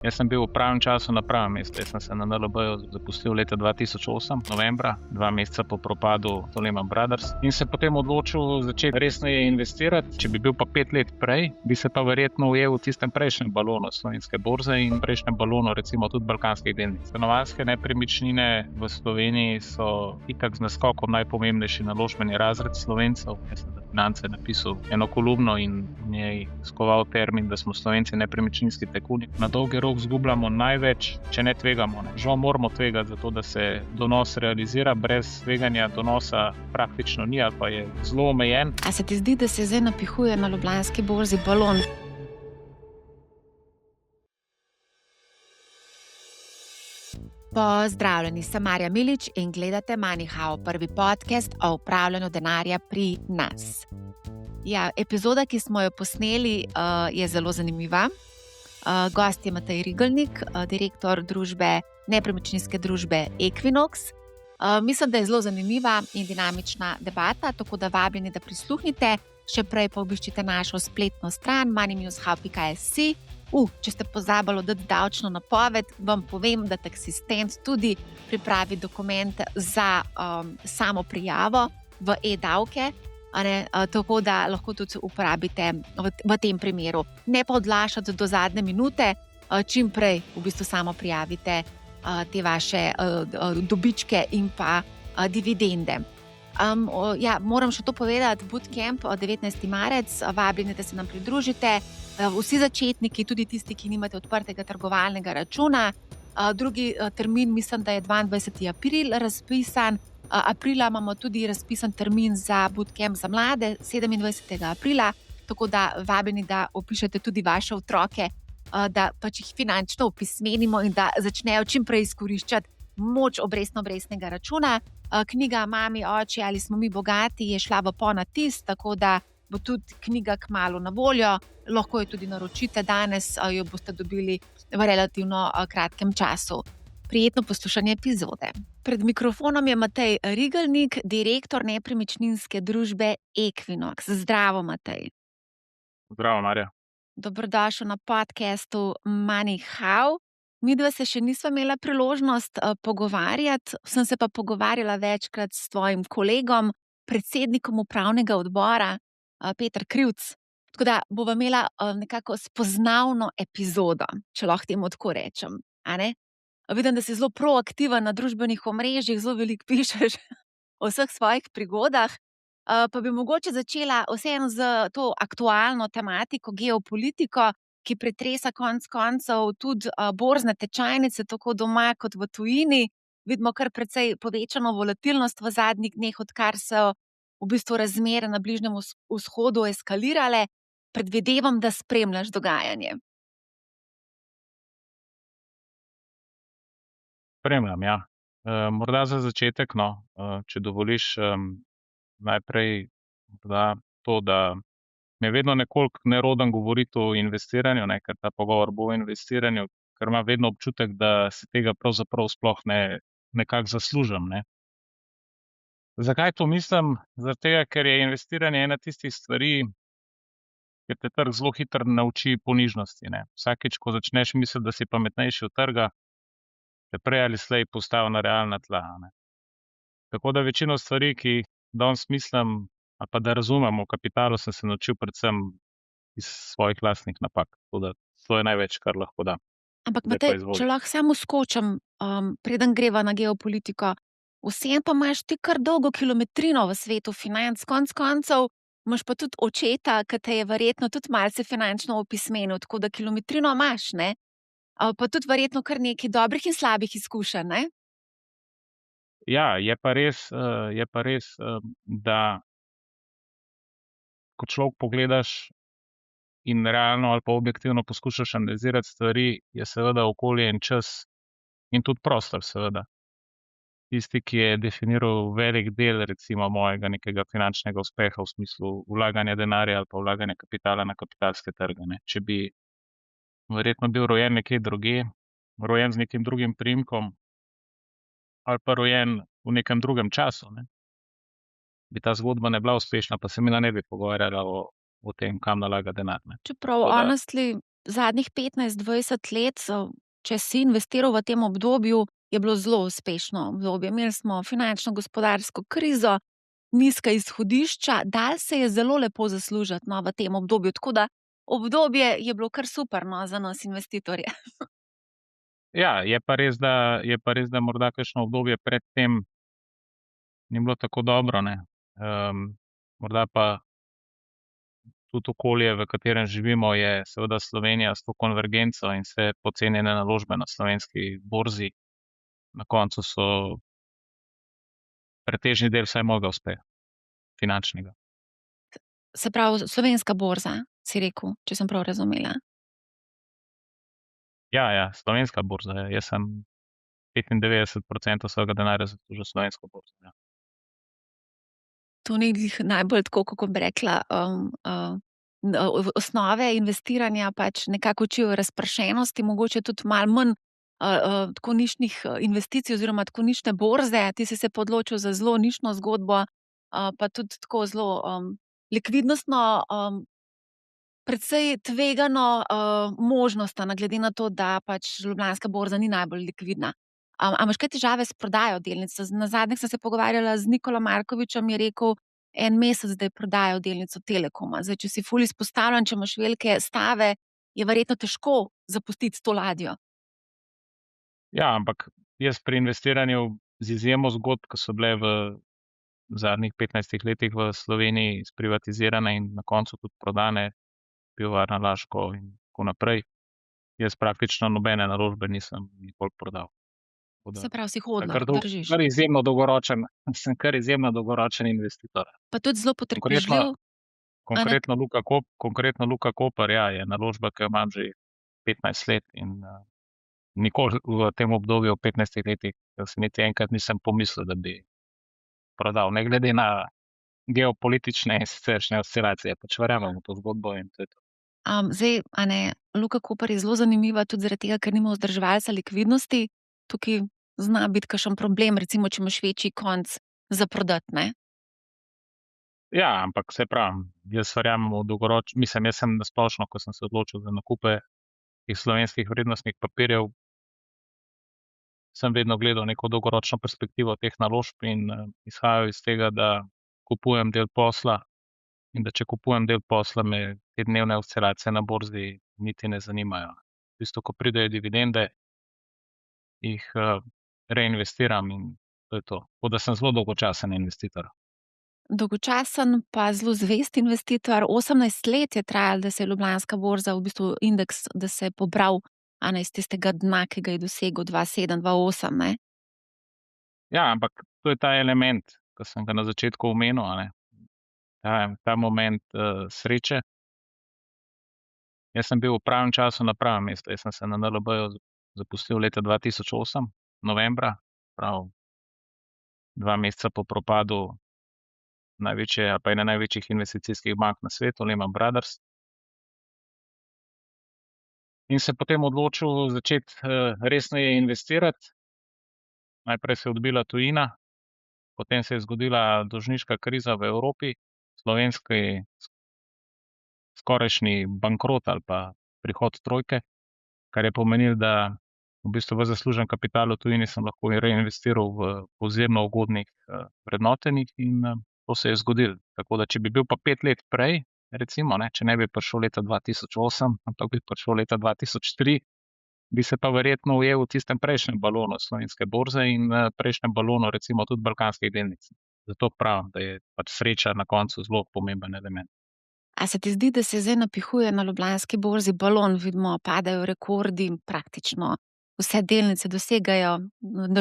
Jaz sem bil v pravem času na pravem mestu. Jaz sem se na NLB-ju zapustil leta 2008, novembra, 2 meseca po propadu Lehman Brothers in se potem odločil začeti resneje investirati. Če bi bil pa 5 let prej, bi se pa verjetno ujel v tistem prejšnjem balonu slovenske borze in prejšnjem balonu recimo tudi balkanskih delnic. Stanovanjske nepremičnine v Sloveniji so itak z naskokom najpomembnejši naložbeni razred Slovencev. Jaz sem za Finance napisal eno kolumno in v njej skoval termin, da smo Slovenci nepremičninski tajkuni. Na dolgi rok zgubljamo največ, če ne tvegamo. Žal moramo tvegati zato, da se donos realizira. Brez tveganja donosa praktično ni ali pa je zelo omejen. A se ti zdi, da se zdaj napihuje na Ljubljanski borzi balon? Pozdravljeni, sem Marja Milič in gledate MoneyHow, prvi podcast o upravljanju denarja pri nas. Ja, epizoda, ki smo jo posneli, je zelo zanimiva. Gost je Matej Rigelnik, direktor nepremičninske družbe Equinox. Mislim, da je zelo zanimiva in dinamična debata, tako da vabljeni, da prisluhnite. Še prej pa obiščite našo spletno stran moneynewshub.si. Če ste pozabili dati davčno napoved, vam povem, da Taxistent tudi pripravi dokument za samo prijavo v e-davke, tako da lahko tudi uporabite v tem primeru. Ne pa odlašati do zadnje minute, čim prej v bistvu samo prijavite te vaše dobičke in pa dividende. Moram še to povedati, Bootcamp 19. marec, vabljeni, da se nam pridružite. Vsi začetniki, tudi tisti, ki nimate odprtega trgovalnega računa. Drugi termin, mislim, da je 22. april razpisan. Aprila imamo tudi razpisan termin za Bootcamp za mlade, 27. aprila, tako da vabljeni, da opišete tudi vaše otroke, da pač jih finančno opismenimo in da začnejo čim prej izkoriščati moč obrestnega računa. Knjiga Mami, oči ali smo mi bogati je šla v ponatis, tako da bo tudi knjiga kmalu na voljo. Lahko jo tudi naročite danes, jo boste dobili v relativno kratkem času. Prijetno poslušanje epizode. Pred mikrofonom je Matej Rigelnik, direktor nepremičninske družbe Equinox. Zdravo, Matej. Zdravo, Marja. Dobrodošel na podcastu MoneyHow. Midva se še nisva imela priložnost pogovarjati, sem se pa pogovarjala večkrat s tvojim kolegom, predsednikom upravnega odbora, Peter Krivc. Tako da bova imela nekako spoznavno epizodo, če lahko temu tako rečem. Vidim, da si zelo proaktiven na družbenih omrežjih, zelo veliko pišeš o vseh svojih prigodah. Pa bi mogoče začela vseeno z to aktualno tematiko, geopolitiko, ki pretresa konec koncev tudi borzne tečajnice, tako doma kot v tujini. Vidimo kar precej povečano volatilnost v zadnjih dneh, odkar so v bistvu razmere na Bližnjem vzhodu eskalirale. Predvidevam, da spremljaš dogajanje. Spremljam, ja. Morda za začetek, če dovoliš, najprej to, da mi je vedno nekoliko neroden govoriti o investiranju, ker ta pogovor bo o investiranju, ker imam vedno občutek, da se tega pravzaprav sploh nekako zaslužim. Zakaj to mislim? Zaradi tega, ker je investiranje ena tistih stvari, ker te trg zelo hitro nauči ponižnosti. Vsakič, ko začneš misliti, da si pametnejši od trga, te prej ali slej postavi na realna tla. Tako da večino stvari, ki danes mislim, ali pa da razumem o kapitalu, sem se naučil predvsem iz svojih lastnih napak. To je največ, kar lahko da. Ampak Matej, če lahko samo skočim, preden greva na geopolitiko, vseeno pa imaš ti kar dolgo kilometrino v svetu financ, konec koncev imaš pa tudi očeta, ki te je verjetno tudi malce finančno opismenil, tako da kilometrino imaš, ne? Pa tudi verjetno kar nekaj dobrih in slabih izkušenj, ne? Ja, je pa res, da ko človek pogledaš in realno ali pa objektivno poskušaš analizirati stvari, je seveda okolje in čas in tudi prostor, seveda. Tisti, ki je definiral velik del recimo mojega nekega finančnega uspeha v smislu vlaganja denarja ali pa vlaganja kapitala na kapitalske trge. Če bi verjetno bil rojen nekje drugje, rojen z nekim drugim priimkom ali pa rojen v nekem drugem času, bi ta zgodba ne bila uspešna, pa se mi ne bi pogovarjala o tem, kam nalaga denar. Čeprav, honestly, zadnjih 15-20 let, če si investiral v tem obdobju, je bilo zelo uspešno obdobje. Imeli smo finančno-gospodarsko krizo, nizka izhodišča, dalo se je zelo lepo zaslužiti, no, v tem obdobju, tako da obdobje je bilo kar super, no, za nas investitorje. Ja, je pa res, da morda kakšno obdobje pred tem ni bilo tako dobro, ne. Morda pa tudi okolje, v katerem živimo, je seveda Slovenija s to konvergenco in vse pocenjene naložbe na slovenski borzi, na koncu so pretežni del vsaj mojega uspeha, finančnega. Se pravi, slovenska borza, si rekel, če sem prav razumela. Ja, ja, slovenska borza, ja. Jaz sem 95% svojega denarja zaslužil s slovensko borzo, ja. To ni glih najbolj tako, kako bi rekla, osnove investiranja pač nekako učijo razpršenosti, mogoče tudi malo manj, tako nišnih, investicij oziroma tako nišne borze. Ti si se pa odločil za zelo nišno zgodbo, pa tudi tako zelo, likvidnostno, precej tvegano, možnost, a ne, glede na to, da pač Ljubljanska borza ni najbolj likvidna. A imaš kaj težave s prodajo delnic? Nazadnje sem se pogovarjala z Nikolom Markovičem, je rekel, en mesec, da je prodajal delnico Telekoma. Zdaj, če si ful izpostavljen, če imaš velike stave, je verjetno težko zapustiti to ladjo. Ja, ampak jaz pri investiranju z izjemo zgodb, ki so bile v zadnjih 15 letih v Sloveniji sprivatizirane in na koncu tudi prodane, Pivovarna Laško in tako naprej, jaz praktično nobene naložbe nisem nikoli prodal. Tako da Se pravi, si sem hodlar, držiš. sem kar izjemno dolgoročen investitor. Pa tudi zelo Konkretno, potrpežljiv, a ne? konkretno Luka Koper, ja, je naložba, ki jo imam že 15 let in nikoli v tem obdobju 15 letih se niti enkrat nisem pomislil, da bi prodal, ne glede na geopolitične in siceršnje oscilacije. Pač verjamem v to zgodbo in to je to. Zdaj, a ne, Luka Koper je zelo zanimiva tudi zaradi tega, ker nima vzdrževalca likvidnosti. Tukaj zna biti kakšen problem, recimo, če imaš večji konec za prodati, ne? Ja, ampak saj pravim, jaz verjamem v mislim, jaz sem na splošno, ko sem se odločil za nakupe teh slovenskih vrednostnih papirjev, sem vedno gledal neko dolgoročno perspektivo teh naložb in izhajal iz tega, da kupujem del posla in da če kupujem del posla, me te dnevne oscilacije na borzi niti ne zanimajo. V bistvu, ko pridejo dividende, jih reinvestiram in to je to. Tako da sem zelo dolgočasen investitor. Dolgočasen pa zelo zvest investitor. 18 let je trajalo, da se je Ljubljanska borza, v bistvu indeks, da se je pobral, a ne, iz tistega dna, ki ga je dosegel 2007-2008, ne? Ja, ampak to je ta element, ki sem ga na začetku omenil, a ne. Ta moment sreče. Jaz sem bil v pravem času na pravem mestu. Jaz sem se na NLB-ju zaposlil leta 2008, novembra, prav 2 meseca po propadu največje ali pa ene največjih investicijskih bank na svetu, Lehman Brothers. In se potem odločil začeti resneje investirati. Najprej se je odbila tujina, potem se je zgodila dolžniška kriza v Evropi, slovenski skorajšnji bankrot ali pa prihod trojke, kar je pomenilo, da v bistvu v zaslužen kapital v tujini sem lahko reinvestiral v ozirno ugodnih vrednotenih in to se je zgodilo. Tako da, če bi bil pa 5 let prej, recimo, ne, če ne bi prišel leta 2008, ampak bi prišel leta 2003, bi se pa verjetno ujel v tistem prejšnjem balonu slovenske borze in prejšnjem balonu recimo tudi balkanskih delnic. Zato pravim, da je pač sreča na koncu zelo pomemben element. A se ti zdi, da se zdaj napihuje na Ljubljanski borzi balon, vidimo, padajo rekordi, praktično vse delnice dosegajo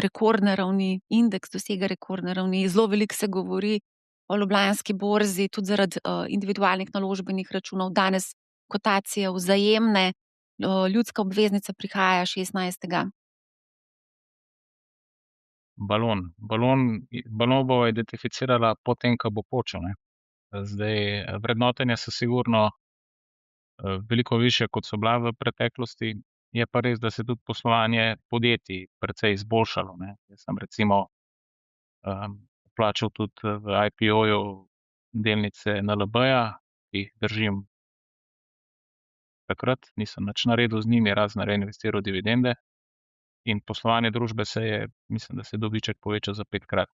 rekordne ravni, indeks dosega rekordne ravni, zelo veliko se govori o Ljubljanski borzi, tudi zaradi individualnih naložbenih računov. Danes kotacije Vzajemne, ljudska obveznica prihaja 16. Balon bo identificirala potem, ko bo počel, ne. Zdaj, vrednotenja so sigurno veliko višja, kot so bila v preteklosti. Je pa res, da se je tudi poslovanje podjetij precej izboljšalo, ne. Jaz sem recimo plačal tudi v IPO-ju delnice NLB-ja, ki jih držim takrat, nisem nič naredil z njimi, razen reinvestiral dividende. In poslovanje družbe mislim, da se je dobiček povečal za 5-krat.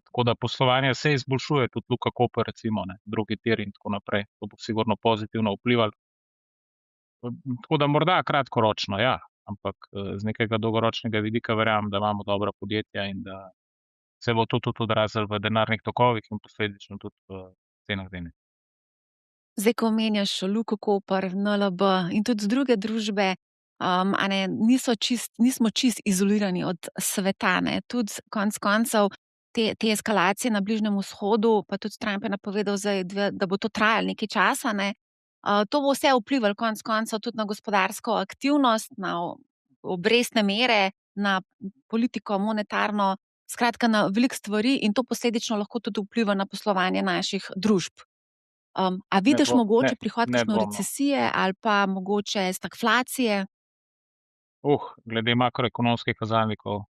Tako da poslovanje se izboljšuje, tudi Luka Koper, recimo, drugi tir in tako naprej. To bo sigurno pozitivno vplivalo. Tako da morda kratkoročno, ja, ampak z nekega dolgoročnega vidika verjamem, da imamo dobra podjetja in da se bo to tudi odrazilo v denarnih tokovih in posledično tudi v cenah delnic. Zdaj, ko omenjaš Luko Koper, NLB in tudi druge družbe, nismo čist izolirani od sveta, ne. Tudi konec koncev te eskalacije na Bližnjem vzhodu, pa tudi Trump je napovedal zdaj, da bo to trajalo nekaj časa, ne. To bo vse vplivalo konec koncev tudi na gospodarsko aktivnost, na obrestne mere, na politiko monetarno, skratka na veliko stvari in to posledično lahko tudi vpliva na poslovanje naših družb. A vidiš mogoče prihod kakšne nedvomno. recesije ali pa mogoče stagflacije? Glede makroekonomskih kazalnikov,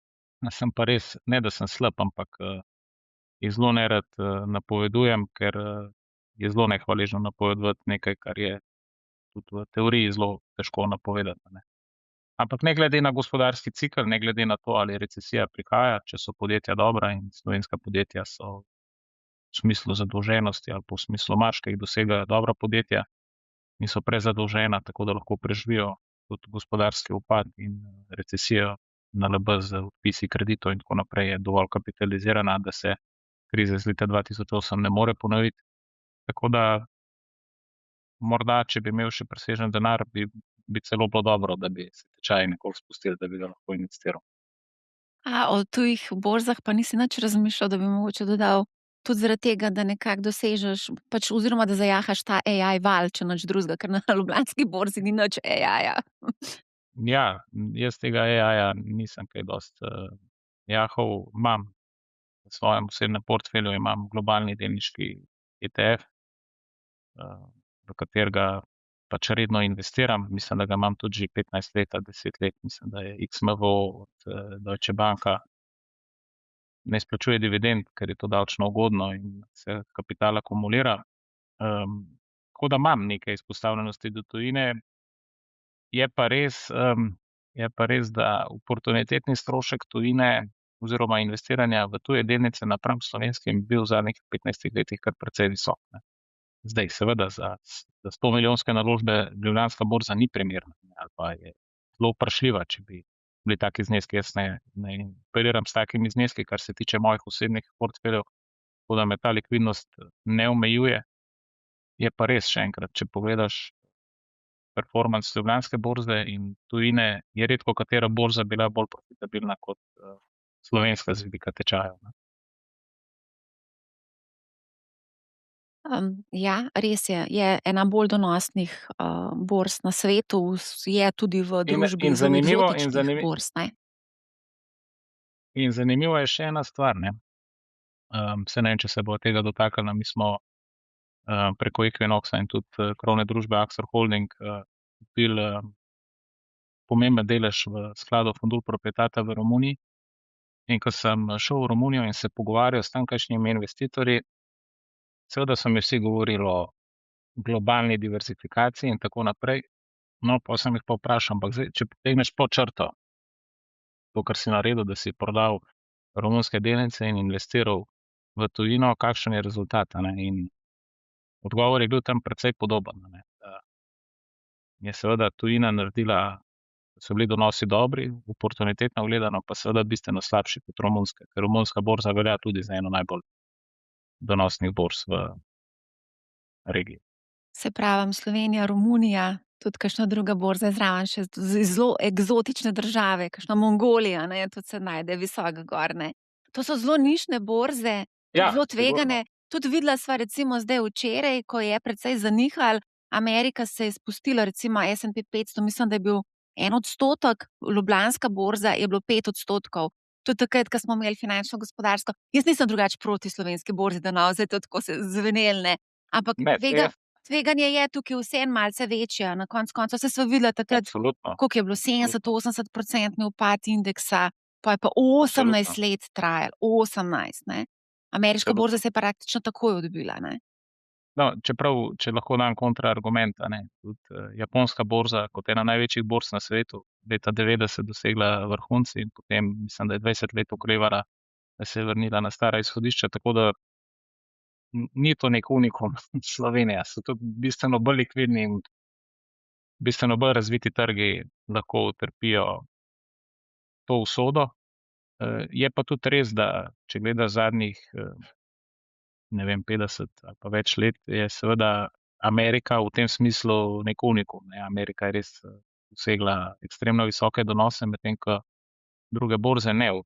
sem pa res, ne da sem slab, ampak jih zelo nerad napovedujem, ker je zelo nehvaležno napovedovati nekaj, kar je tudi v teoriji zelo težko napovedati, ne. Ampak ne glede na gospodarski cikel, ne glede na to, ali recesija prihaja, če so podjetja dobra in slovenska podjetja so v smislu zadolženosti ali pa v smislu marž, ki jih dosegajo dobra podjetja, niso prezadolžena, tako da lahko preživijo tudi gospodarski upad in recesijo. NLB z odpisi kreditov in tako naprej je dovolj kapitalizirana, da se krize iz leta 2008 ne more ponoviti. Tako da morda, če bi imel še presežen denar, bi celo bilo dobro, da bi se tečaji nekoliko spustili, da bi ga lahko investiral. O tujih borzah pa nisi nič razmišljal, da bi mogoče dodal tudi zaradi tega, da nekako dosežeš oziroma da zajahaš ta AI val, če nič drugega, ker na Ljubljanski borzi ni nič AI-ja. Ja, jaz tega AI-ja nisem kaj dosti jahal. Imam v svojem osebnem portfelju imam globalni delniški ETF, v katerega pač redno investiram. Mislim, da ga imam tudi že 15 let, 10 let. Mislim, da je XMVO od Deutsche Banka. Ne izplačuje dividend, ker je to davčno ugodno in se kapital akumulira. Tako da imam nekaj izpostavljenosti do tujine. Je pa res, da oportunitetni strošek tujine oziroma investiranja v tuje delnice napram slovenskim bil v zadnjih 15 letih kar precej visok, ne. Zdaj, seveda, za 100-milijonske naložbe Ljubljanska borza ni primerna, ali pa je zelo vprašljiva, če bi bili taki zneski. Jaz ne operiram s takimi zneski, kar se tiče mojih osebnih portfeljev, tako da me ta likvidnost ne omejuje. Je pa res, še enkrat, če pogledaš performance Ljubljanske borze in tujine, je redko katera borza bila bolj profitabilna kot slovenska z vidika tečajev, ne. Ja, res je. Je ena bolj donosnih borz na svetu, je tudi v družbi zelo eksotičnih borz, ne. In zanimiva je še ena stvar, ne. Saj ne vem, če se bo tega dotaknila. Mi smo preko Equinoxa in tudi krovne družbe Axor Holding kupili pomemben delež v skladu Fondul Proprietatea v Romuniji. In ko sem šel v Romunijo in se pogovarjal s tamkajšnjimi investitorji, seveda so mi vsi govorili o globalni diverzifikaciji in tako naprej. No, potem sem jih pa vprašal, ampak zdaj, če potegneš pod črto to, kar si naredil, da si prodal romunske delnice in investiral v tujino, kakšen je rezultat, a ne. In odgovor je bil tam precej podoben, a ne. Je seveda tujina naredila, so bili donosi dobri, oportunitetno gledano pa seveda bistveno slabši kot romunska, ker romunska borza velja tudi za eno najbolj donosnih borz v regiji. Se pravim, Slovenija, Romunija, tudi kakšna druga borza je zraven, še zelo eksotične države, kakšna Mongolija, ne, tudi se najde visoko gor, ne. To so zelo nišne borze, zelo tvegane. Tudi videla sva recimo zdaj včeraj, ko je precej zanihalo, Amerika se je spustila, recimo S&P 500, mislim, da je bil 1 %, Ljubljanska borza je bilo 5 %. Tudi takrat, ko smo imeli finančno gospodarsko. Jaz nisem drugače proti slovenski borzi, da no, zdaj to tako se zveneli, ne. Ampak tveganje je tukaj vseeno malce večje. Na koncu koncev, saj sva videla takrat, koliko je bilo 70-80% upad indeksa, pa je pa 18 let trajalo, 18, ne. Ameriška borza se je praktično takoj odbila, ne. No, čeprav, če lahko dam kontraargument, a ne, tudi japonska borza kot ena največjih borz na svetu, leta 90 dosegla vrhunci in potem mislim, da je 20 let okrevala, da se je vrnila na stara izhodišča, tako da ni to nek unikum Slovenija, so tudi bistveno bolj likvidni in bistveno bolj razviti trgi lahko utrpijo to usodo. Je pa tudi res, da če gledaš zadnjih, ne vem, 50 ali pa več let, je seveda Amerika v tem smislu nek unikum, ne. Amerika je res dosegla ekstremno visoke donose, medtem ko druge borze ne v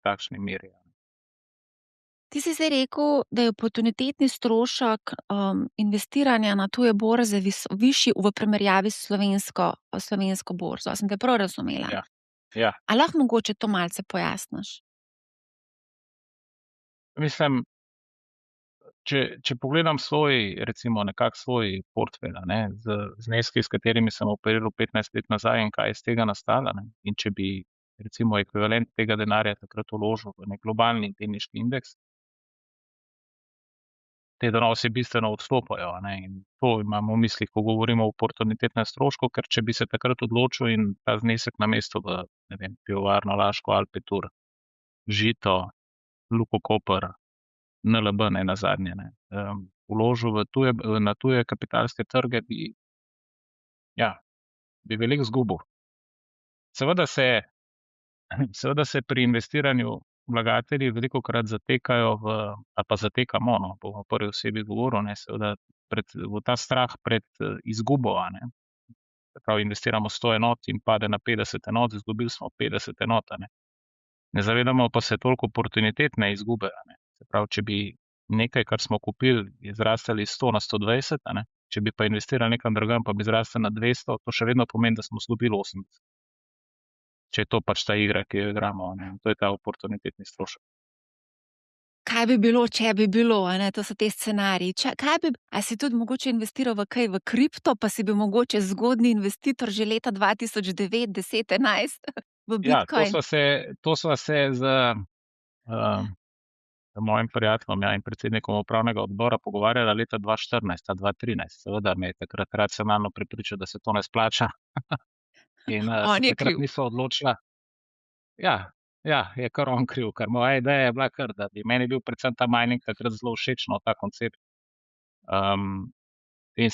takšni meri. Ti si zdaj rekel, da je oportunitetni strošek, investiranja na tuje borze višji v primerjavi s slovensko borzo. A sem te prav razumela? Ja, ja. A lahko mogoče to malce pojasniš? Mislim, če pogledam recimo nekak svoj portfelj, a ne, z zneski, s katerimi sem operiral 15 let nazaj in kaj je iz tega nastalo, ne, in če bi recimo ekvivalent tega denarja takrat vložil v nek globalni delniški indeks, te donosi bistveno odstopajo, a ne, in to imam v mislih, ko govorimo o oportunitetnem strošku, ker če bi se takrat odločil in ta znesek namesto v, ne vem, Pivovarno Laško, Alpetur, Žito, Luko Koper, NLB nenazadnje, ne, vložil na tuje kapitalske trge, bi veliko izgubil. Seveda se pri investiranju vlagatelji velikokrat zatekajo ali pa zatekamo, no, bom v prvi osebi govoril, ne, seveda v ta strah pred izgubo, a ne. Se pravi, investiramo 100 enot in pade na 50 enot, izgubili smo 50 enot, a ne. Ne zavedamo pa se toliko oportunitetne izgube, a ne. Se pravi, če bi nekaj, kar smo kupili, je zraslo iz 100 na 120, a ne, če bi pa investirali nekam drugam, pa bi zraslo na 200, to še vedno pomeni, da smo izgubili 80. Če je to pač ta igra, ki jo igramo, a ne, to je ta oportunitetni strošek. Kaj bi bilo, če bi bilo, a ne, to so ti scenariji. A si tudi mogoče investiral v kaj, v kripto, pa si bil mogoče zgodnji investitor že leta 2009, 10, 11 v Ja, bitcoin? to sva se z mojim prijateljem, in predsednikom upravnega odbora pogovarjala leta 2014, 2013. Seveda me je takrat racionalno prepričal, da se to ne splača. In On se je takrat kriv. nisva odločila. Ja, je kar on kriv, ker moja ideja je bila kar, da meni je bil predvsem ta mining takrat zelo všeč, no, ta koncept. In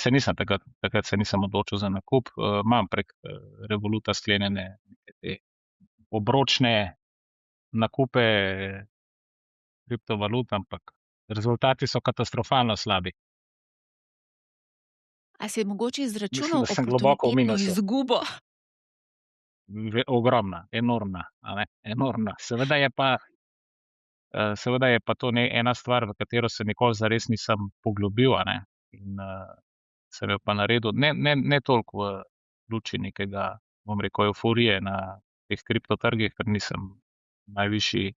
takrat se nisem odločil za nakup. Imam prek Revoluta sklenjene te obročne nakupe kriptovalut, ampak rezultati so katastrofalno slabi. A si mogoče Mislim, izračunal da sem globoko v oportunitetno minusu. izgubo? Ogromna, enormna, a ne, enormna. Seveda je pa to ena stvar, v katero se nikoli zares nisem poglobil, a ne, in sem jo pa naredil, ne toliko v luči nekega, bom rekel, evforije na teh kriptotrgih, ker nisem najvišji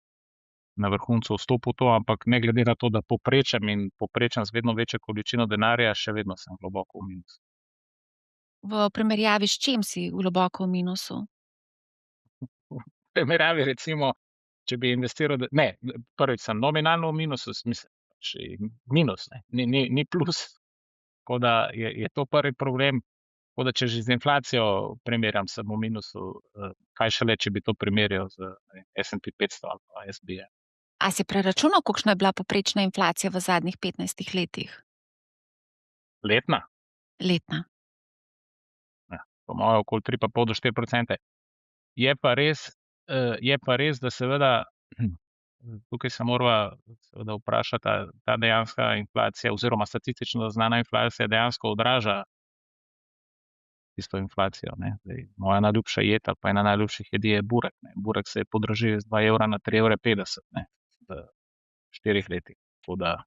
na vrhuncu vstopil v to, ampak ne glede na to, da poprečam z vedno večjo količino denarja, še vedno sem globoko v minusu. V primerjavi s čim si globoko v minusu? V primerjavi recimo, če bi investiral, prvič sem nominalno v minusu, minus, ne, ni plus, tako da je to prvi problem. Tako da če že z inflacijo primerjam, sem v minusu, kaj šele, če bi to primerjal z, ne vem, S&P 500 ali pa SBA. A si preračunal, kolikšna je bila povprečna inflacija v zadnjih 15 letih? Letna? Letna. Ja, po moje okoli 3,5 do 4%. Je pa res, da seveda tukaj se morava seveda vprašati, ta dejanska inflacija oziroma statistično znana inflacija dejansko odraža tisto inflacijo, ne. Zdaj, moja najljubša jed ali pa ena najljubših jedi je burek, ne. Burek se je podražil iz 2 evra na 3,50 evre, ne, v 4 letih. Tako da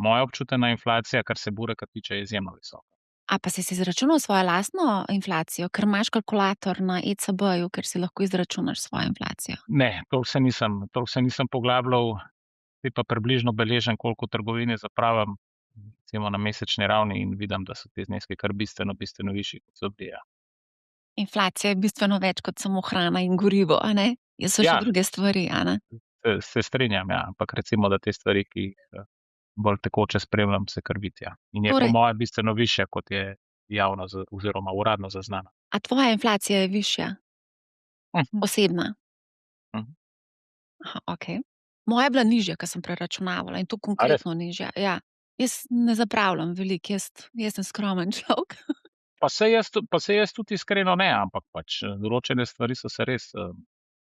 moja občutena inflacija, kar se bureka tiče, je izjemno visoka. A pa si izračunal svojo lastno inflacijo, ker imaš kalkulator na ECB-ju, kjer si lahko izračunaš svojo inflacijo? Ne, toliko se nisem poglabljal, bi pa približno beležim, koliko v trgovini zapravim, recimo na mesečni ravni, in vidim, da so ti zneski kar bistveno višji, kot so bili, ja. Inflacija je bistveno več kot samo hrana in gorivo, a ne? So še Ja. druge stvari, a ne? Se strinjam, ja, ampak recimo, da te stvari, ki jih bolj tekoče spremljam, se kar vidi, ja. In je po Torej, mojem bistveno višja, kot je javno oziroma uradno zaznana. a tvoja inflacija je višja, Mhm, osebna? mhm. Aha, okej. Moja je bila nižja, ke sem preračunavala, in to A res? konkretno nižja, ja. Jaz ne zapravljam veliko, jaz sem skromen človek. Pa saj jaz tudi iskreno ne, ampak pač, določene stvari so se res,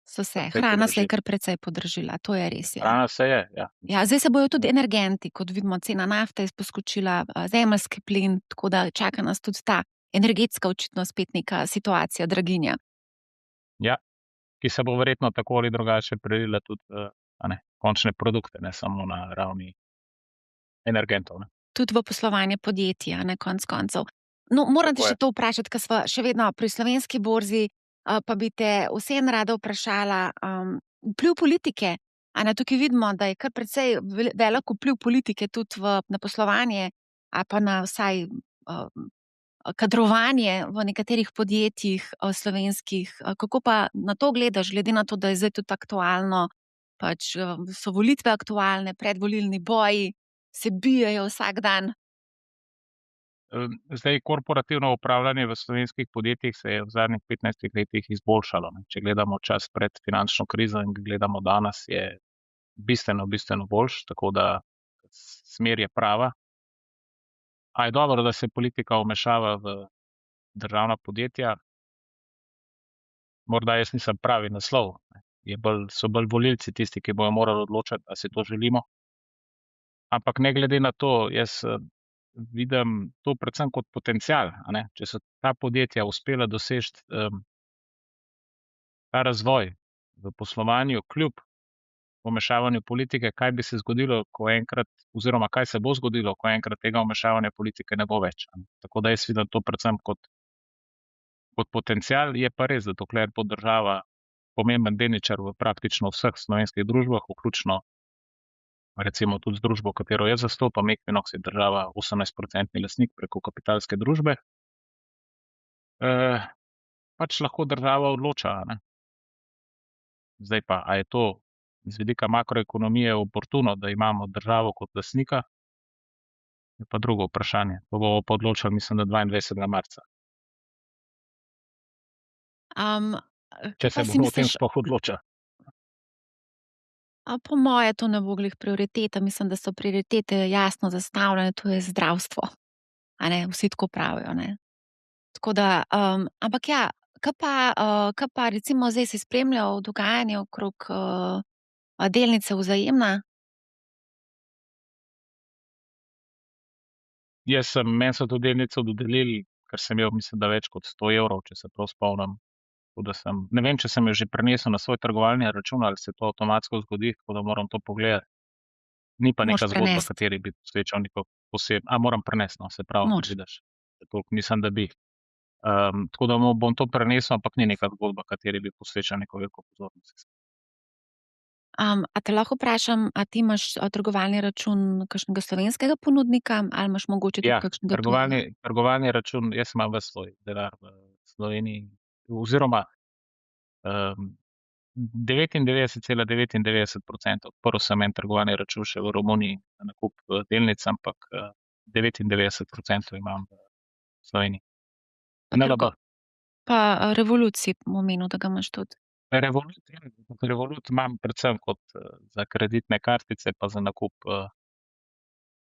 So se. precej Hrana se je podražile. kar precej podražila, to je res, ja. Hrana se je, ja. Ja, zdaj se bojo tudi Ja. energenti, kot vidimo, cena nafte je poskočila, zemeljski plin, tako da čaka nas tudi ta energetska očitno spet neka situacija, draginja. Ja, ki se bo verjetno tako ali drugače prelila tudi v, a ne, končne produkte, ne samo na ravni energentov, ne. Tudi v poslovanje podjetij, a ne, konec koncev. No, moram te Tako je. še to vprašati, ker sva še vedno pri slovenski borzi, pa bi te vseeno rada vprašala, vpliv politike, a ne, tukaj vidimo, da je kar precej velik vpliv politike tudi na poslovanje ali pa na vsaj, kadrovanje v nekaterih podjetjih, slovenskih. Kako pa na to gledaš, glede na to, da je zdaj tudi aktualno, pač, so volitve aktualne, predvolilni boji se bijejo vsak dan? Zdaj korporativno upravljanje v slovenskih podjetjih se je v zadnjih 15 letih izboljšalo, ne. Če gledamo čas pred finančno krizo in gledamo danes, je bistveno boljše, tako da smer je prava. A je dobro, da se politika vmešava v državna podjetja? Morda jaz nisem pravi naslov, ne. So bolj volilci tisti, ki bojo morali odločati, a si to želimo. Ampak ne glede na to, jaz, vidim to predvsem kot potencial, a ne. Če so ta podjetja uspela doseči, ta razvoj v poslovanju kljub vmešavanju politike, kaj bi se zgodilo, ko enkrat oziroma kaj se bo zgodilo, ko enkrat tega vmešavanja politike ne bo več, a ne. Tako da jaz vidim to predvsem kot potencial, je pa res, da dokler bo država pomemben delničar v praktično vseh slovenskih družbah, vključno recimo tudi z družbo, katero jaz zastopam, Equinox je država 18-procentni lastnik preko Kapitalske družbe, pač lahko država odloča, a ne. Zdaj pa, a je to z vidika makroekonomije oportuno, da imamo državo kot lastnika, je pa drugo vprašanje. To bomo pa odločali, mislim, da 22. marca, Um, če kaj se pa si bomo o tem misliš, sploh odločali. po moje to ne bo glih prioriteta, mislim, da so prioritete jasno zastavljene, to je zdravstvo, a ne, vsi tako pravijo, ne. Tako da, ampak ja, kaj pa recimo zdaj si spremljal dogajanje okrog, delnice Vzajemna? Meni so to delnico dodelili, ker sem imel, mislim, da več kot 100 evrov, če se prav spomnim. Tako da ne vem, če sem jo že prenesel na svoj trgovalni račun ali se to avtomatsko zgodi, tako da moram to pogledati. Ni pa Moraš neka zgodba, prenesti, kateri bi posvečal neko moram prenesti, no, se pravi, moraš. vidiš. Toliko nisem, da bi. Tako da bom to prenesel, ampak ni neka zgodba, kateri bi posvečal neko veliko pozornost. A te lahko vprašam, a ti imaš, trgovalni račun kakšnega slovenskega ponudnika ali imaš mogoče tudi Ja, kakšnega tujega? trgovalni račun, jaz imam ves svoj denar v Sloveniji oziroma, um, 99,99 %. Odprl sem en trgovalni račun še v Romuniji za nakup, delnic, ampak, 99 % imam v Sloveniji. Pa NLB. pa, Revolut si omenil, da ga imaš tudi. Revolut imam predvsem kot, za kreditne kartice pa za nakup,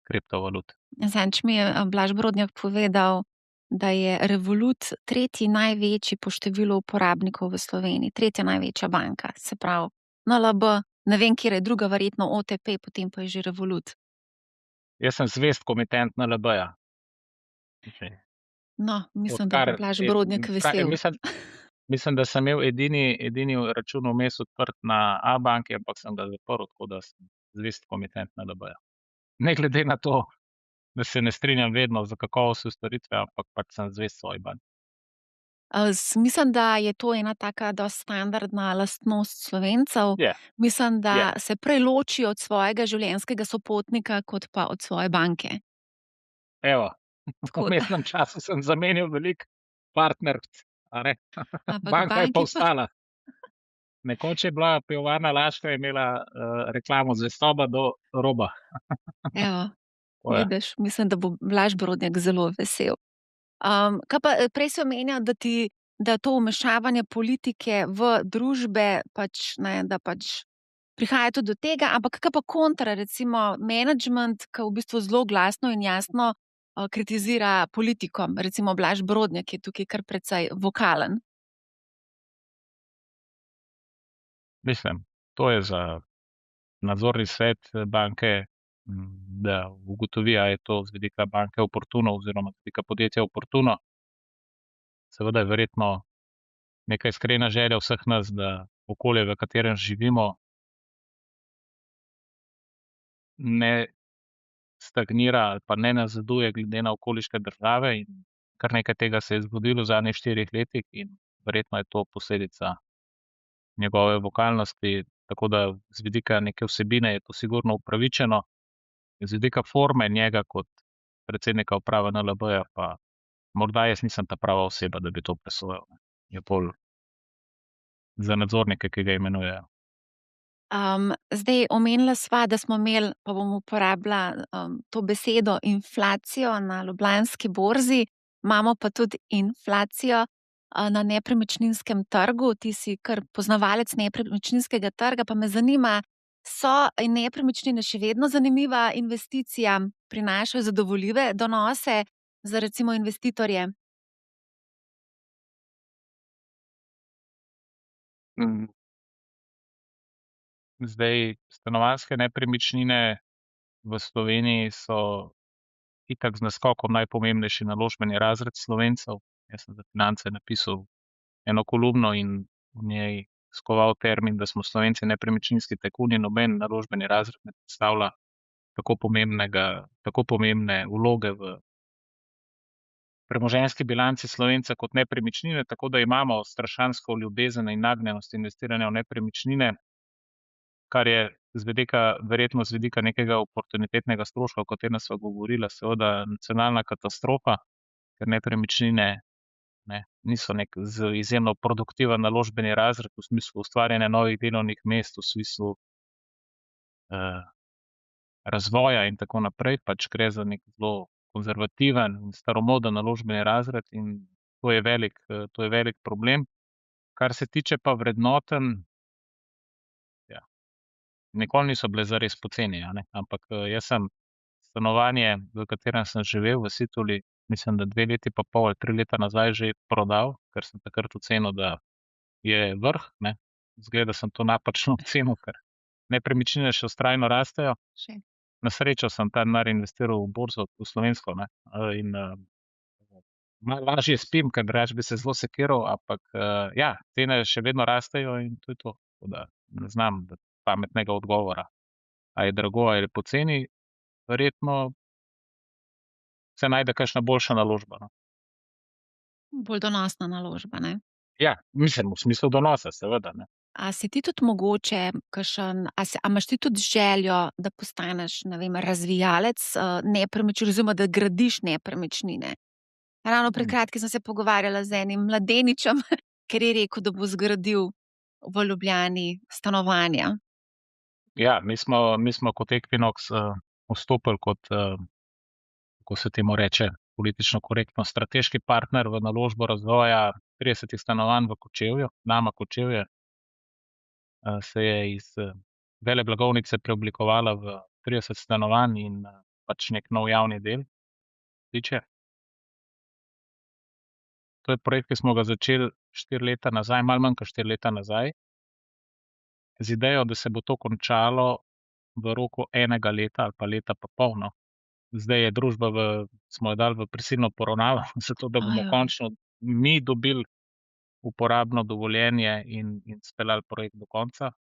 kriptovalut. Zadnjič mi je, Blaž Brodnjak povedal, da je Revolut tretji največji po številu uporabnikov v Sloveniji, tretja največja banka. Se pravi NLB, ne vem, katera je druga, verjetno OTP, potem pa je že Revolut. Jaz sem zvest komitent NLB-ja. Že No, mislim, da bo odkar Blaž Brodnjak vesel. mislim, da sem imel edini račun vmes odprt na Abanki, ampak sem ga zaprl, tako da sem zvest komitent NLB-ja. Ne glede na to, da se ne strinjam vedno z kakovostjo storitve, ampak pač sem zvest svoji banki. Mislim, da je to ena taka dosti standardna lastnost Slovencev. Je, Mislim, je. da se prej ločijo od svojega življenjskega sopotnika kot pa od svoje banke. Evo, v Tako da, vmesnem času sem zamenjal veliko partneric, a ne. ampak Banka je pa banki pa ostala. Nekoč je bila pivovarna Laško, je imela reklamo zvestoba do roba. Evo, To je. vidiš, mislim, da bo Blaž Brodnjak zelo vesel. Kaj pa prej si omenjal, da to vmešavanje politike v družbe pač, ne, da pač prihaja tudi do tega, ampak kaj pa kontra, recimo menedžment, ki v bistvu zelo glasno in jasno kritizira politiko. Recimo Blaž Brodnjak je tukaj kar precej vokalen. Mislim, to je za nadzorni svet banke, da ugotovi, a je to z vidika banke oportuno oziroma z vidika podjetja oportuno. Seveda je verjetno neka iskrena želja vseh nas, da okolje, v katerem živimo, ne stagnira ali pa ne nazaduje glede na okoliške države, in kar nekaj tega se je zgodilo v zadnjih 4 letih in verjetno je to posledica njegove vokalnosti, tako da z vidika neke vsebine je to sigurno upravičeno, z vidika forme njega kot predsednika uprave NLB-ja pa morda jaz nisem ta prava oseba, da bi to presojal, ne. Je bolj za nadzornike, ki ga imenujejo. Zdaj, omenila sva, da smo imeli, pa bom uporabila to besedo, inflacijo na Ljubljanski borzi, imamo pa tudi inflacijo na nepremičninskem trgu. Ti si kar poznavalec nepremičninskega trga, pa me zanima, so nepremičnine še vedno zanimiva investicija, prinašajo zadovoljive donose za recimo investitorje? Mm. Zdaj, stanovanjske nepremičnine v Sloveniji so itak z naskokom najpomembnejši naložbeni razred Slovencev. Jaz sem za Finance napisal eno kolumno in v njej skoval termin, da smo Slovenci nepremičninski tajkuni, noben naložbeni razred ne predstavlja tako pomembne vloge v premoženjski bilanci Slovenca kot nepremičnine, tako da imamo strašansko ljubezen in nagnjenost investiranja v nepremičnine, kar je verjetno z vidika nekega oportunitetnega stroška, o katerem sva govorila, seveda nacionalna katastrofa, ker nepremičnine niso nek izjemno produktiven naložbeni razred v smislu ustvarjanja novih delovnih mest, v smislu razvoja in tako naprej, pač gre za nek zelo konzervativen in staromoden naložbeni razred in to je velik problem. Kar se tiče pa vrednotenj, nikoli niso bile zares poceni, ampak jaz sem stanovanje, v katerem sem živel v Situli, mislim, da 2 leti pa pol ali 3 leta nazaj že prodal, ker sem takrat ocenil, da je vrh, ne. Izgleda, da sem to napačno ocenil, ker nepremičnine še vztrajno rastejo. Še. Na srečo sem ta denar investiral v borzo, v slovensko, ne, in malo lažje spim, ker drugače bi se zelo sekiral, ampak ja, cene še vedno rastejo in to je to. Tako da ne znam dati pametnega odgovora, a je drago ali je poceni. Verjetno se najde kakšna boljša naložba, no. Bolj donosna naložba, ne? Ja, mislim, v smislu donosa, seveda, ne. A si ti tudi mogoče kakšen, a imaš ti tudi željo, da postaneš, ne vem, razvijalec nepremičnin oziroma da gradiš nepremičnine? Ravno pred kratkim sem se pogovarjala z enim mladeničem, ker je rekel, da bo zgradil v Ljubljani stanovanja. Ja, mi smo kot Equinox vstopili kot, kako se temu reče, politično korektno, strateški partner v naložbo razvoja 30 stanovanj v Kočevju. Nama Kočevje se je iz veleblagovnice preoblikovala v 30 stanovanj in pač nek nov javni del. To je projekt, ki smo ga začeli 4 leta nazaj, malo manj kot 4 leta nazaj, z idejo, da se bo to končalo v roku 1 leta ali pa leta pa pol, no. Zdaj je družba smo jo dali v prisilno poravnavo, zato da bomo končno mi dobili uporabno dovoljenje in speljali projekt do konca.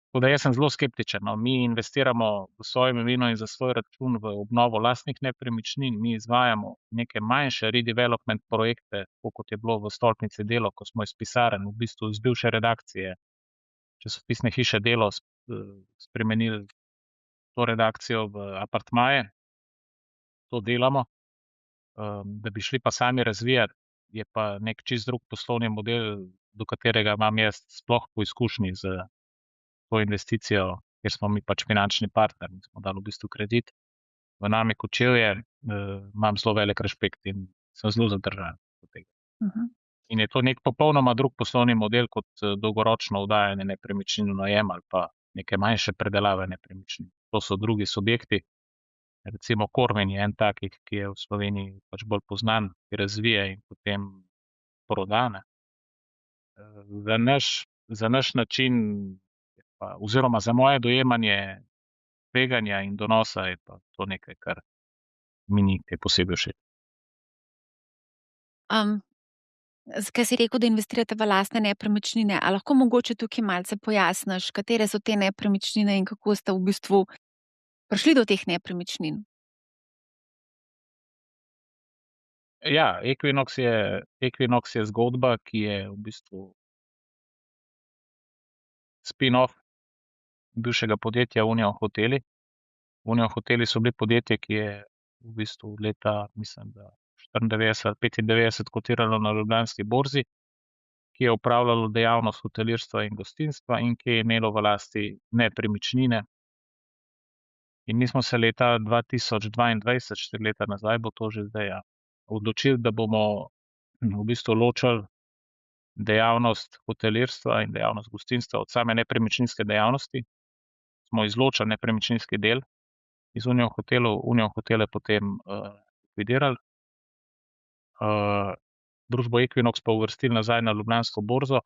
Tako da jaz sem zelo skeptičen, no. Mi investiramo v svojem imenu in za svoj račun v obnovo lastnih nepremičnin, mi izvajamo neke manjše redevelopment projekte, tako kot je bilo v stolpnici Delo, ko smo iz pisarn, v bistvu iz bivše redakcije časopisne hiše Delo spremenili to redakcijo v apartmaje. To delamo. Da bi šli pa sami razvijati, je pa nek čisto drug poslovni model do katerega imam jaz sploh po izkušnji z to investicijo, ker smo mi pač finančni partner in smo dali v bistvu kredit v Nami Kočevje, imam zelo velik respekt in sem zelo zadržan do tega. In je to nek popolnoma drug poslovni model kot dolgoročno oddajanje nepremičnin v najem ali pa neke manjše predelave nepremičnin. To so drugi subjekti. Recimo Kormin je en takih, ki je v Sloveniji pač bolj poznan, ki razvije in potem proda, ne. Za naš način oziroma za moje dojemanje tveganja in donosa je pa to nekaj, kar mi ni kaj posebej všeč. Kaj si rekel, da investirate v lastne nepremičnine, a lahko mogoče tukaj malce pojasniš, katere so te nepremičnine in kako ste v bistvu prišli do teh nepremičnin? Ja, Equinox je zgodba, ki je v bistvu spin-off bivšega podjetja Union Hoteli. Union Hoteli so bili podjetje, ki je v bistvu leta, mislim, da 94, 95 kotiralo na Ljubljanski borzi, ki je upravljalo dejavnost hotelirstva in gostinstva in ki je imelo v lasti nepremičnine. In mi smo se leta 2022, 4 leta nazaj, bo to že zdaj, odločili, da bomo v bistvu ločili dejavnost hotelirstva in dejavnost gostinstva od same nepremičninske dejavnosti. Smo izločili nepremičninski del iz Union Hotelov, Union Hotele potem likvidirali. Družbo Equinox pa uvrstili nazaj na Ljubljansko borzo,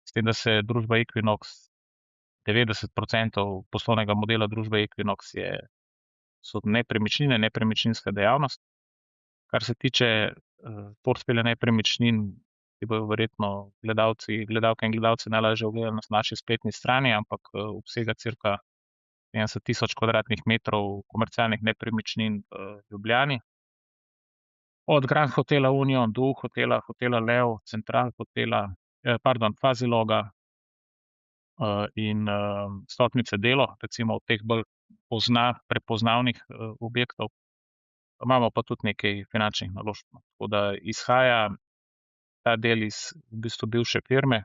s tem, da se družba Equinox, 90% poslovnega modela družbe Equinox so nepremičnine, nepremičninska dejavnost. Kar se tiče portfelja nepremičnin, ki bojo verjetno gledalke in gledalci najlažje ogledali na naši spletni strani, ampak obsega cirka 70.000 kvadratnih metrov komercialnih nepremičnin v Ljubljani. Od Grand Hotela Union, Do hotela, hotela Lev, Central hotela, Faziloga in stolpnice Delo, recimo od teh bolj prepoznavnih objektov. Imamo pa tudi nekaj finančnih naložb. Tako da izhaja ta del iz v bistvu bivše firme.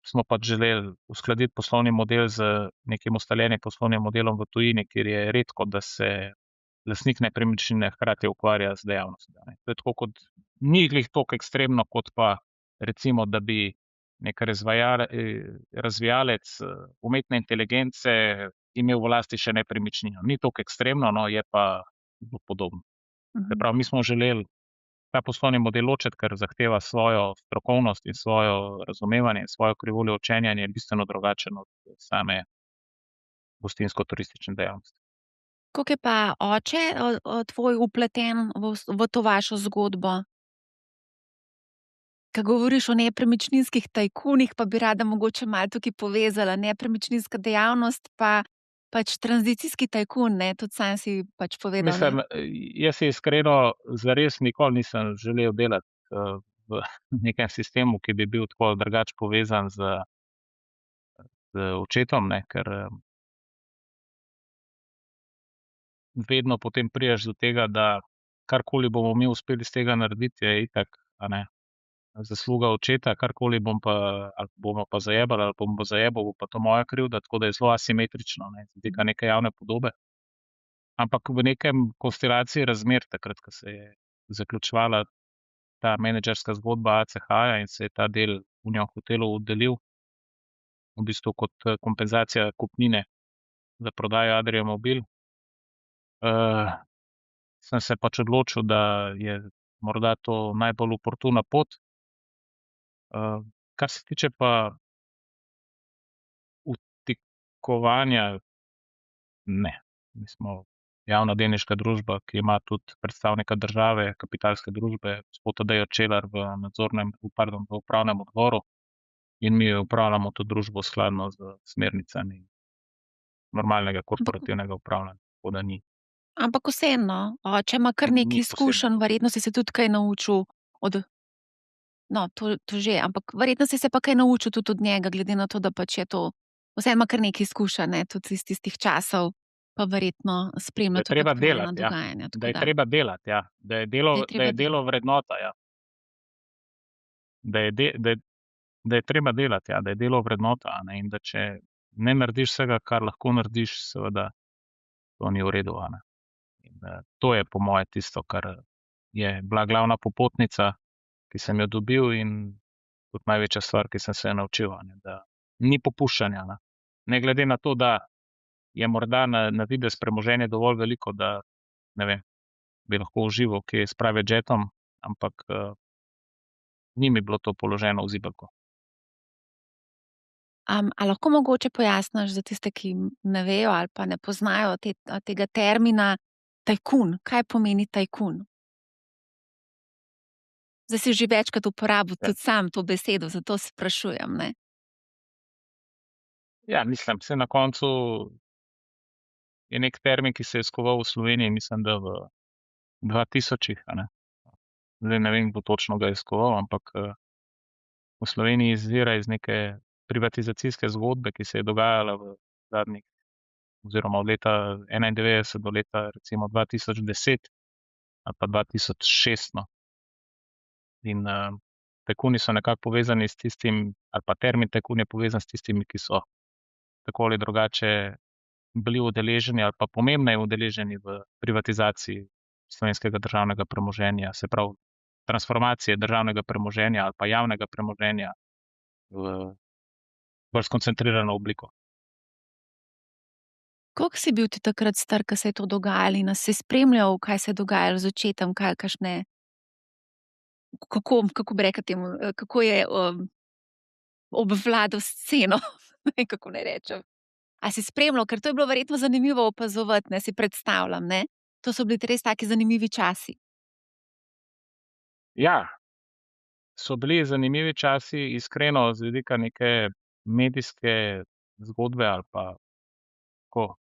Smo pač želeli uskladiti poslovni model z nekim ustaljenim poslovnim modelom v tujini, kjer je redko, da se lastnik nepremičnine hkrati ukvarja z dejavnostjo. To je tako kot, ni glih toliko ekstremno, kot pa recimo, da bi nek razvijalec umetne inteligence imel v lasti še nepremičnino. Ni toliko ekstremno, no, je pa podobno. Se pravi, mi smo želeli ta poslovni model ločiti, ker zahteva svojo strokovnost in svojo razumevanje, svojo krivuljo učenja in je bistveno drugačen od same gostinsko-turistične dejavnosti. Kako je pa oče tvoj vpleten v to vašo zgodbo? Ko govoriš o nepremičninskih tajkunih, pa bi rada mogoče malo tukaj povezala nepremičninska dejavnost pa pač tranzicijski tajkun, ne, tudi sam si pač povedal. Mislim, jaz si iskreno zares nikoli nisem želel delati v nekem sistemu, ki bi bil tako drugače povezan z očetom, ne, ker vedno potem prideš do tega, da karkoli bomo mi uspeli iz tega narediti, je itak, zasluga očeta, karkoli bomo pa zajebali ali bom pa zajebal, bo pa to moja krivda, tako da je zelo asimetrično, ne, z vidika neke javne podobe. Ampak v nekem konstelaciji razmer, takrat, ko se je zaključevala ta menedžerska zgodba ACH-ja in se je ta del Union Hotelov oddelil, v bistvu kot kompenzacija kupnine za prodajo Adria Mobil, sem se pač odločil, da je morda to najbolj oportuna pot. Kar se tiče pa vtikovanja, ne. Mi smo javna delniška družba, ki ima tudi predstavnika države, kapitalske družbe, gospod Tadej Čelar v upravnem odboru in mi upravljamo to družbo skladno z smernicami normalnega korporativnega upravljanja, tako da ni. Ampak vseeno, oče ima kar nekaj izkušenj, verjetno si se tudi kaj naučil no, to že, ampak verjetno si se pa kaj naučil tudi od njega, glede na to, da pač je to, vseeno ima kar nekaj izkušenj, ne, tudi iz tistih časov, pa verjetno spremlja tudi aktualna dogajanja. Da je treba delati, ja. Da je delo vrednota, ja. da je treba delati, ja, da je delo vrednota, a ne, in da če ne narediš vsega, kar lahko narediš, seveda to ni v redu, a ne. In, to je po moje tisto, kar je bila glavna popotnica, ki sem jo dobil, in tudi največja stvar, ki sem se je naučil, a ne, da ni popuščanja, ne. Ne glede na to, da je morda na videz premoženje dovolj veliko, da, ne vem, bi lahko užival kje s private jetom, ampak, ni mi bilo to položeno v zibelko. A lahko mogoče pojasniš za tiste, ki ne vejo ali pa ne poznajo tega termina tajkun? Kaj pomeni tajkun? Zdaj si že večkrat uporabil Ja. tudi sam to besedo, zato sprašujem, ne. Ja, mislim, saj na koncu je neki termin, ki se je skoval v Sloveniji, mislim, da v 2000-ih, a ne. Zdaj ne vem, kdo točno ga je skoval, ampak, v Sloveniji izvira iz neke privatizacijske zgodbe, ki se je dogajala v zadnjih oziroma od leta 91 do leta recimo 2010 ali pa 2006, no. In, tajkuni so nekako povezani s tistim, ali pa termin tajkun je povezan s tistimi, ki so tako ali drugače bili udeleženi ali pa pomembneje udeleženi v privatizaciji slovenskega državnega premoženja, se pravi transformacije državnega premoženja ali pa javnega premoženja v bolj skoncentrirano obliko. Koliko si bil ti takrat star, ko se je to dogajalo, in a si spremljal, kaj se je dogajalo z očetom, kaj kakšne, kako bi rekla temu, kako je, obvladal sceno, ne vem, kako naj rečem. A si spremljal, ker to je bilo verjetno zanimivo opazovati, ne, si predstavljam, ne? To so bili res taki zanimivi časi. Ja, so bili zanimivi časi, iskreno, z vidika neke medijske zgodbe ali pa tako,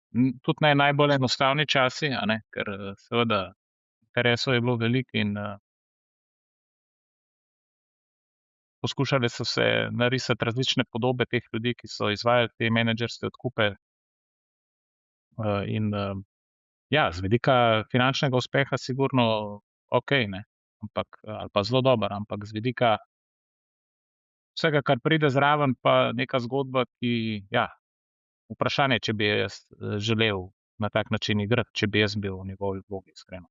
tudi ne najbolj enostavni časi, a ne, ker, seveda interesov je bilo veliko in, poskušale so se narisati različne podobe teh ljudi, ki so izvajali te menedžerske odkupe, in, ja, z vidika finančnega uspeha sigurno okej, ne, ampak, ali pa zelo dobro, ampak z vidika vsega, kar pride zraven, pa neka zgodba, ki, ja, vprašanje, če bi jaz, želel na tak način igrati, če bi jaz bil v njegovi vlogi, iskreno.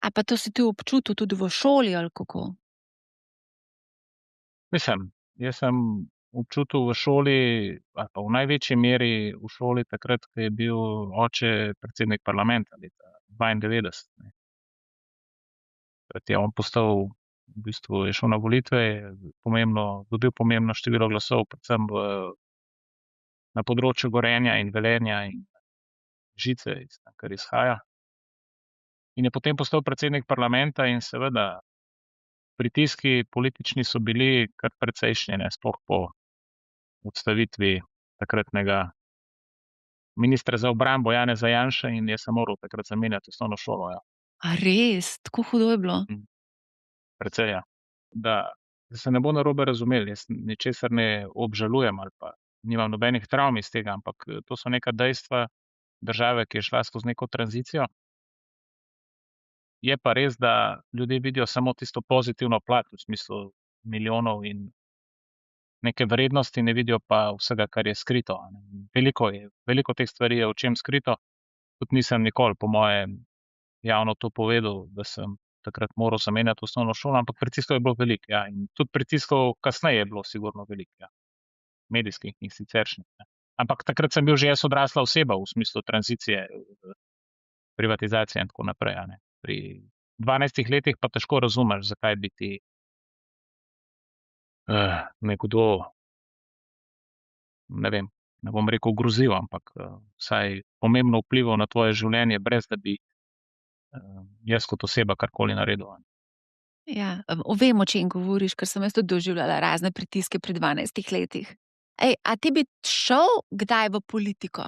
A pa to si ti občutil tudi v šoli ali kako? Mislim, jaz sem občutil v šoli ali pa v največji meri v šoli takrat, ko je bil oče predsednik parlamenta leta 92, ne. Takrat je on postal, v bistvu je šel na volitve, je dobil pomembno število glasov, predvsem na področju Gorenja in Velenja in Žice, iz tam, kar izhaja. In je potem postal predsednik parlamenta in seveda pritiski politični so bili kar precejšnji, ne, sploh po odstavitvi takratnega ministra za obrambo Janeza Janše in je se moral takrat zamenjati osnovno šolo, ja. A res? Tako hudo je bilo? Precej, ja. Da se ne bo narobe razumelo, jaz ničesar ne obžalujem ali pa nimam nobenih travm iz tega, ampak, to so neka dejstva države, ki je šla skozi neko tranzicijo. Je pa res, da ljudje vidijo samo tisto pozitivno plat, v smislu milijonov in neke vrednosti, ne vidijo pa vsega, kar je skrito, a ne. Veliko teh stvari je očem skrito. Tudi nisem nikoli, po moje, javno to povedal, da sem takrat moral zamenjati osnovno šolo, ampak pritiskov je bilo veliko, ja, in tudi pritiskov kasneje je bilo sigurno veliko, ja. Medijskih in siceršnjih, ne. Ampak takrat sem bil že jaz odrasla oseba v smislu tranzicije, privatizacije in tako naprej, a ne. Pri 12 letih pa težko razumeš, zakaj bi ti, nekdo, ne vem, ne bom rekel grozil, ampak, vsaj pomembno vplival na tvoje življenje, brez da bi, jaz kot oseba karkoli naredil, a ne. Ja, vem, o čem govoriš, ker sem jaz tudi doživljala razne pritiske pri 12 letih. A ti bi šel kdaj v politiko?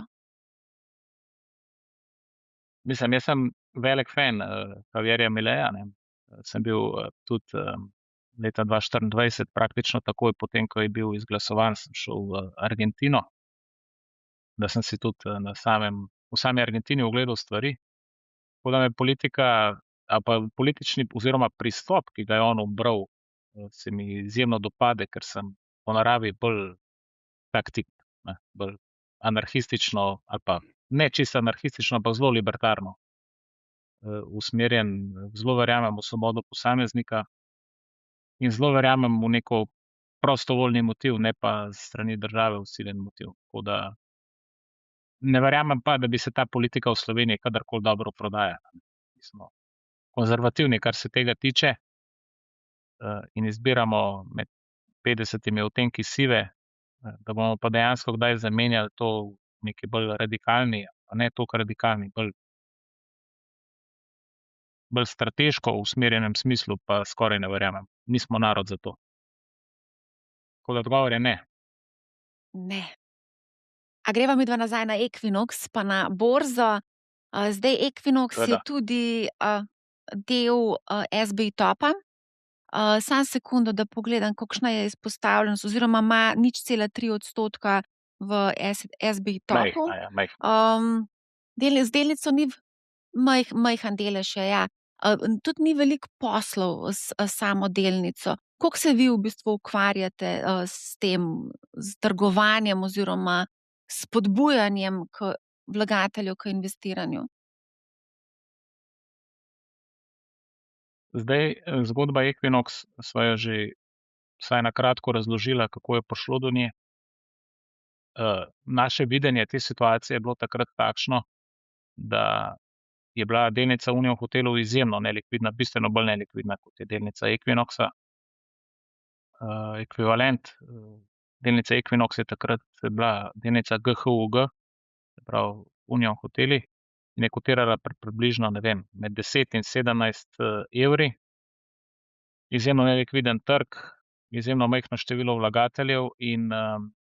Mislim, jaz sem velik fan, Javierja Mileja, ne. Sem bil, tudi, leta 2024, praktično takoj potem, ko je bil izglasovan, sem šel v Argentino, da sem si tudi, v sami Argentini ogledal stvari. Tako da me politika ali pa politični oziroma pristop, ki ga je on ubral se mi izjemno dopade, ker sem po naravi bolj tak tip, ne, bolj anarhistično ali pa ne čisto anarhistično, ampak zelo libertarno usmerjen, zelo verjamem v svobodo posameznika in zelo verjamem v neko prostovoljni motiv, ne pa s strani države vsiljen motiv. Tako da ne verjamem pa, da bi se ta politika v Sloveniji kadarkoli dobro prodajala. Mi smo konzervativni, kar se tega tiče, in izbiramo med 50 odtenki sive, da bomo pa dejansko kdaj zamenjali to v neki bolj radikalni, pa ne toliko radikalni, bolj strateško usmerjenem smislu, pa skoraj ne verjamem. Nismo narod za to. Tako da odgovor je ne. Ne. A greva midva nazaj na Equinox, pa na borzo. Zdaj Equinox je Seveda. tudi del SBI topa. Samo sekundo, da pogledam, kolikšna je izpostavljenost, oziroma ima 0,3 % v SBI topu. Z delnico ni majhen delež je, ja. Tudi ni veliko poslov s samo delnico. Koliko se vi v bistvu ukvarjate s tem, s trgovanjem oziroma spodbujanjem k vlagatelju, k investiranju? Zdaj, zgodba Equinox sva jo že vsaj na kratko razložila, kako je prišlo do nje. Naše videnje te situacije je bilo takrat takšno, da je bila delnica Union Hotelov izjemno nelikvidna, bistveno bolj nelikvidna, kot je delnica Equinoxa. Ekvivalent delnice Equinox je takrat bila delnica GHUG, se pravi Union Hoteli, in je kotirala približno, ne vem, med 10 in 17 evri. Izjemno nelikviden trg, izjemno majhno število vlagateljev in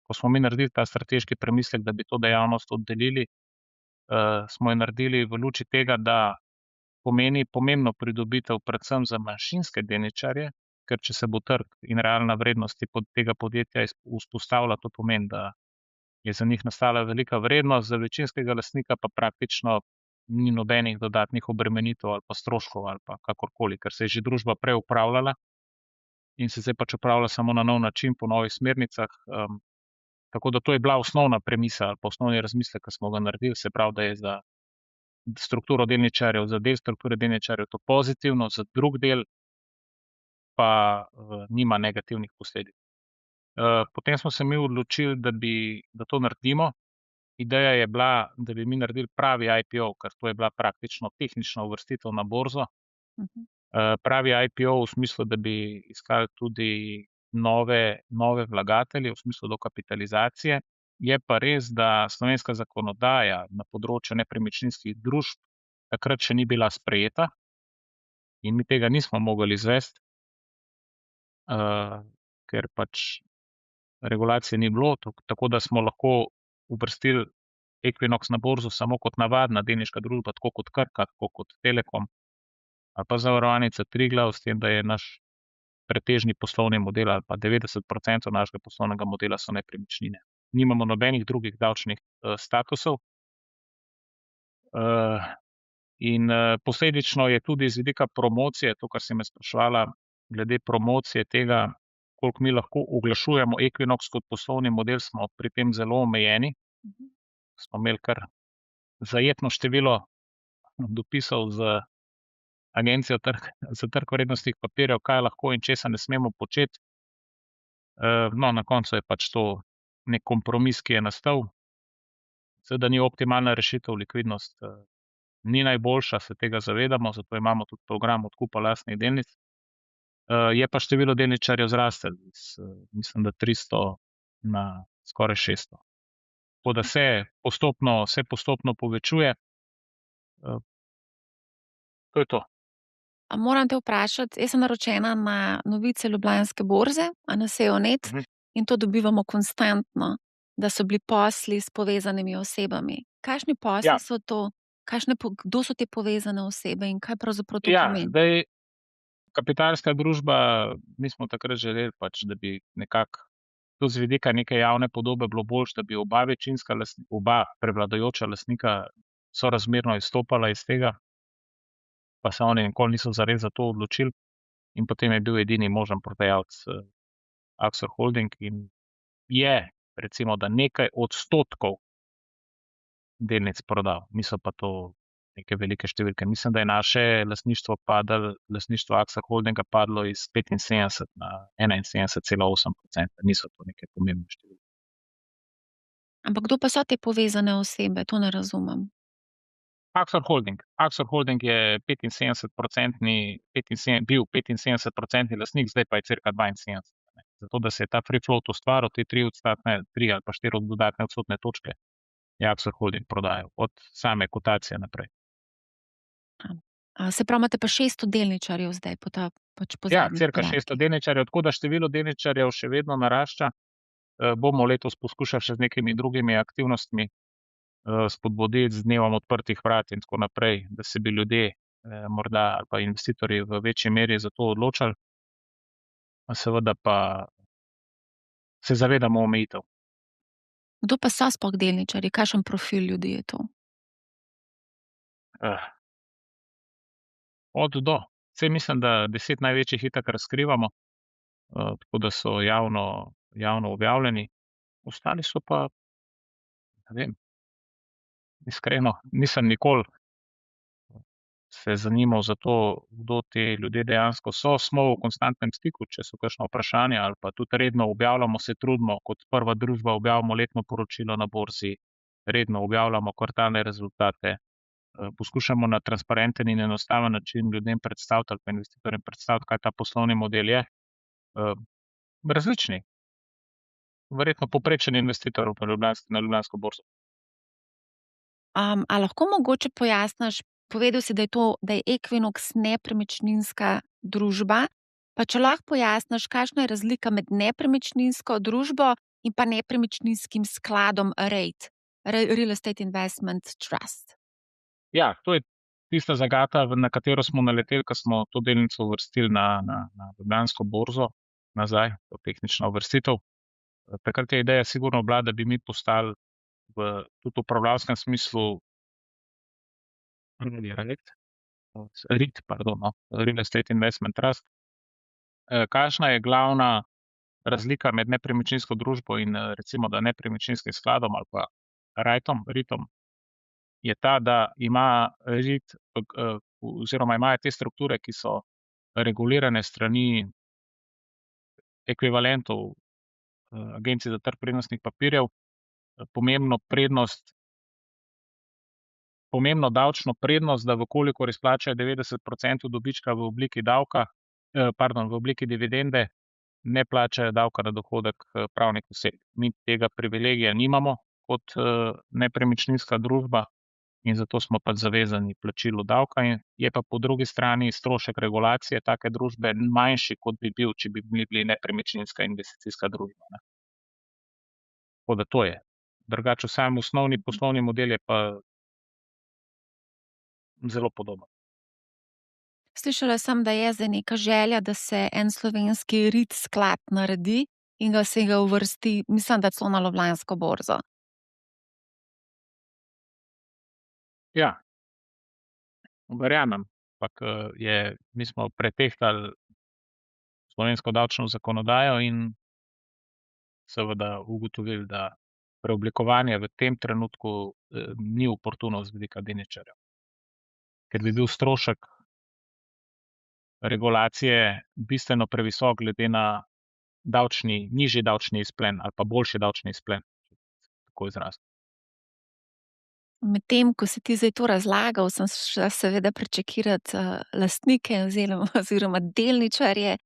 ko smo mi naredili ta strateški premislek, da bi to dejavnost oddelili, smo jo naredili v luči tega, da pomeni pomembno pridobitev predvsem za manjšinske delničarje, ker če se bo trg in realna vrednost tega podjetja vzpostavila, to pomeni, da je za njih nastala velika vrednost, za večinskega lastnika pa praktično ni nobenih dodatnih obremenitev ali pa stroškov ali pa kakorkoli, ker se je že družba prej upravljala in se zdaj pač upravlja samo na nov način, po novih smernicah. Tako da to je bila osnovna premisa ali pa osnovni razmislek, ki smo ga naredili, se pravi, da je za strukturo delničarjev, za del strukture delničarjev to pozitivno, za drug del pa nima negativnih posledic. Potem smo se mi odločili, da to naredimo. Ideja je bila, da bi mi naredili pravi IPO, ker to je bila praktično tehnična uvrstitev na borzo. Pravi IPO v smislu, da bi iskali tudi nove vlagatelje, v smislu dokapitalizacije. Je pa res, da slovenska zakonodaja na področju nepremičninskih družb takrat še ni bila sprejeta in mi tega nismo mogli izvesti, ker pač regulacije ni bilo, tako da smo lahko uvrstili Equinox na borzo samo kot navadna delniška družba, tako kot Krka, tako kot Telekom ali pa Zavarovalnica Triglav, s tem, da je naš pretežni poslovni model ali pa 90% našega poslovnega modela so nepremičnine. Nimamo nobenih drugih davčnih statusov in posledično je tudi z vidika promocije, to, kar si me spraševala, glede promocije tega, koliko mi lahko oglašujemo Equinox kot poslovni model, smo pri tem zelo omejeni. Smo imeli kar zajetno število dopisov z Agencijo za trg vrednostnih papirjev, kaj lahko in česa ne smemo početi. No, na koncu je pač to nek kompromis, ki je nastal. Seveda ni optimalna rešitev, likvidnost ni najboljša, se tega zavedamo, zato imamo tudi program odkupa lastnih delnic. Je pa število delničarjev zraslo, mislim, da 300 na skoraj 600. Tako da se postopno povečuje. To je to. Moram te vprašati, jaz sem naročena na novice Ljubljanske borze, na SEO.net, in to dobivamo konstantno, da so bili posli s povezanimi osebami. Kakšni posli so to? Kdo so te povezane osebe in kaj pravzaprav to pomeni? Zdaj, kapitalska družba, mi smo takrat želeli pač, da bi nekako to z vidika neke javne podobe bilo boljše, da bi oba prevladujoča lastnika sorazmerno izstopala iz tega, pa se oni nikoli niso zares za to odločili. in potem je bil edini možen prodajalec Axor Holding in je, recimo, da nekaj odstotkov delnic prodal. Niso pa to neke velike številke. Mislim, da je naše lastništvo Axor Holdinga padlo iz 75 na 71,8%. Niso to neke pomembne številke. Ampak kdo pa so te povezane osebe? To ne razumem. Axor Holding. Axor Holding je 75-procentni, bil 75-procentni lastnik, zdaj pa je cirka 72. Ne. Zato, da se je ta free float ustvaril, te 3 ali pa 4 dodatne odstotne točke, je Axor Holding prodajal od same kotacije naprej. Se pravi, imate pa 600 delničarjev zdaj po Ja, zadnjih cirka 600 podatkih. delničarjev, tako da število delničarjev še vedno narašča. Bomo letos poskušali še z nekimi drugimi aktivnostmi spodbuditi z dnevom odprtih vrat in tako naprej, da se bi ljudje morda ali pa investitorji v večji meri za to odločali. Seveda pa se zavedamo omejitev. Kdo pa so sploh delničarji? Kakšen profil ljudi je to? Od do. Saj mislim, da 10 največjih itak razkrivamo, tako da so javno objavljeni. Ostali so pa, ne vem, iskreno, nisem nikoli se zanimal za to, kdo ti ljudje dejansko so. Smo v konstantnem stiku, če so kakšna vprašanja, ali pa tudi redno objavljamo, se trudimo, kot prva družba objavimo letno poročilo na borzi, redno objavljamo kvartalne rezultate, poskušamo na transparenten in enostaven način ljudem predstaviti ali pa investitorjem predstaviti, kaj ta poslovni model je. Različni. Verjetno povprečen investitor na Ljubljansko borzo. A lahko mogoče pojasniš, povedal si, da je Equinox nepremičninska družba, pa če lahko pojasniš, kakšna je razlika med nepremičninsko družbo in pa nepremičninskim skladom REIT, Real Estate Investment Trust. Ja, to je tista zagata, na katero smo naleteli, ko smo to delnico uvrstili na Ljubljansko borzo nazaj, to tehnična uvrstitev. Takrat je ideja sigurno bila, da bi mi postali tudi v upravljavskem smislu REIT, Real Estate Investment Trust. Kakšna je glavna razlika med nepremičninsko družbo in recimo da nepremičninskim skladom ali pa REIT-om, je ta, da ima REIT oziroma imajo te strukture, ki so regulirane strani ekvivalentov agencij za trg vrednostnih papirjev, pomembno davčno prednost, da vkolikor izplačajo 90% dobička v obliki v obliki dividende, ne plačajo davka na dohodek pravnih oseb. Mi tega privilegija nimamo kot nepremičninska družba in zato smo pač zavezani plačilu davka, in je pa po drugi strani strošek regulacije take družbe manjši, kot bi bil, če bi bili nepremičninska investicijska družba. Ne. Tako da to je. Drugače sam osnovni poslovni model je pa zelo podoben. Slišala sem, da je zdaj neka želja, da se en slovenski REIT sklad naredi in da se ga uvrsti, mislim, da celo na Ljubljansko borzo. Ja, verjamem, ampak mi smo pretehtali slovensko davčno zakonodajo in seveda ugotovili, da preoblikovanje v tem trenutku ni oportuno z vidika delničarjev. Ker bi bil strošek regulacije bistveno previsok glede na nižji davčni izplen ali pa boljši davčni izplen, če tako izrazim. Medtem ko si ti zdaj to razlagal, sem šla seveda prečekirati lastnike oziroma delničarje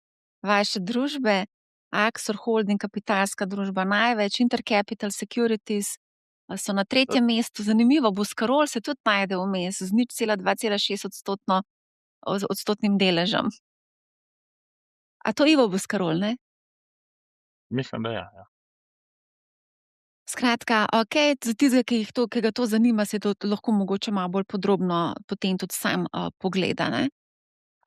vaše družbe, Axor Holding, kapitalska družba največ, Intercapital Securities so na 3. mestu. Zanimivo, Boscarol se tudi najde vmes z 0,2,6 odstotnim deležem. A to Ivo Boscarol, ne? Mislim, da je, ja. Skratka, okej, za tistega, ki ga to zanima, se to lahko mogoče malo bolj podrobno potem tudi sam pogleda, ne.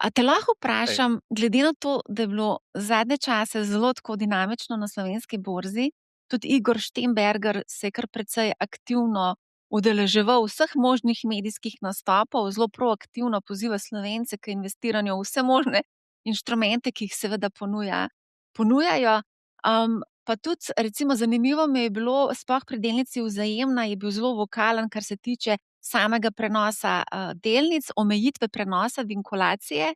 A te lahko vprašam, glede na to, da je bilo zadnje čase zelo tako dinamično na slovenski borzi, tudi Igor Štembergar se je kar precej aktivno udeleževal vseh možnih medijskih nastopov, zelo proaktivno poziva Slovence k investiranju v vse možne inštrumente, ki jih seveda ponujajo. Pa tudi recimo zanimivo mi je bilo, sploh pri delnici Vzajemna je bil zelo vokalen, kar se tiče samega prenosa, delnic, omejitve prenosa, vinkulacije,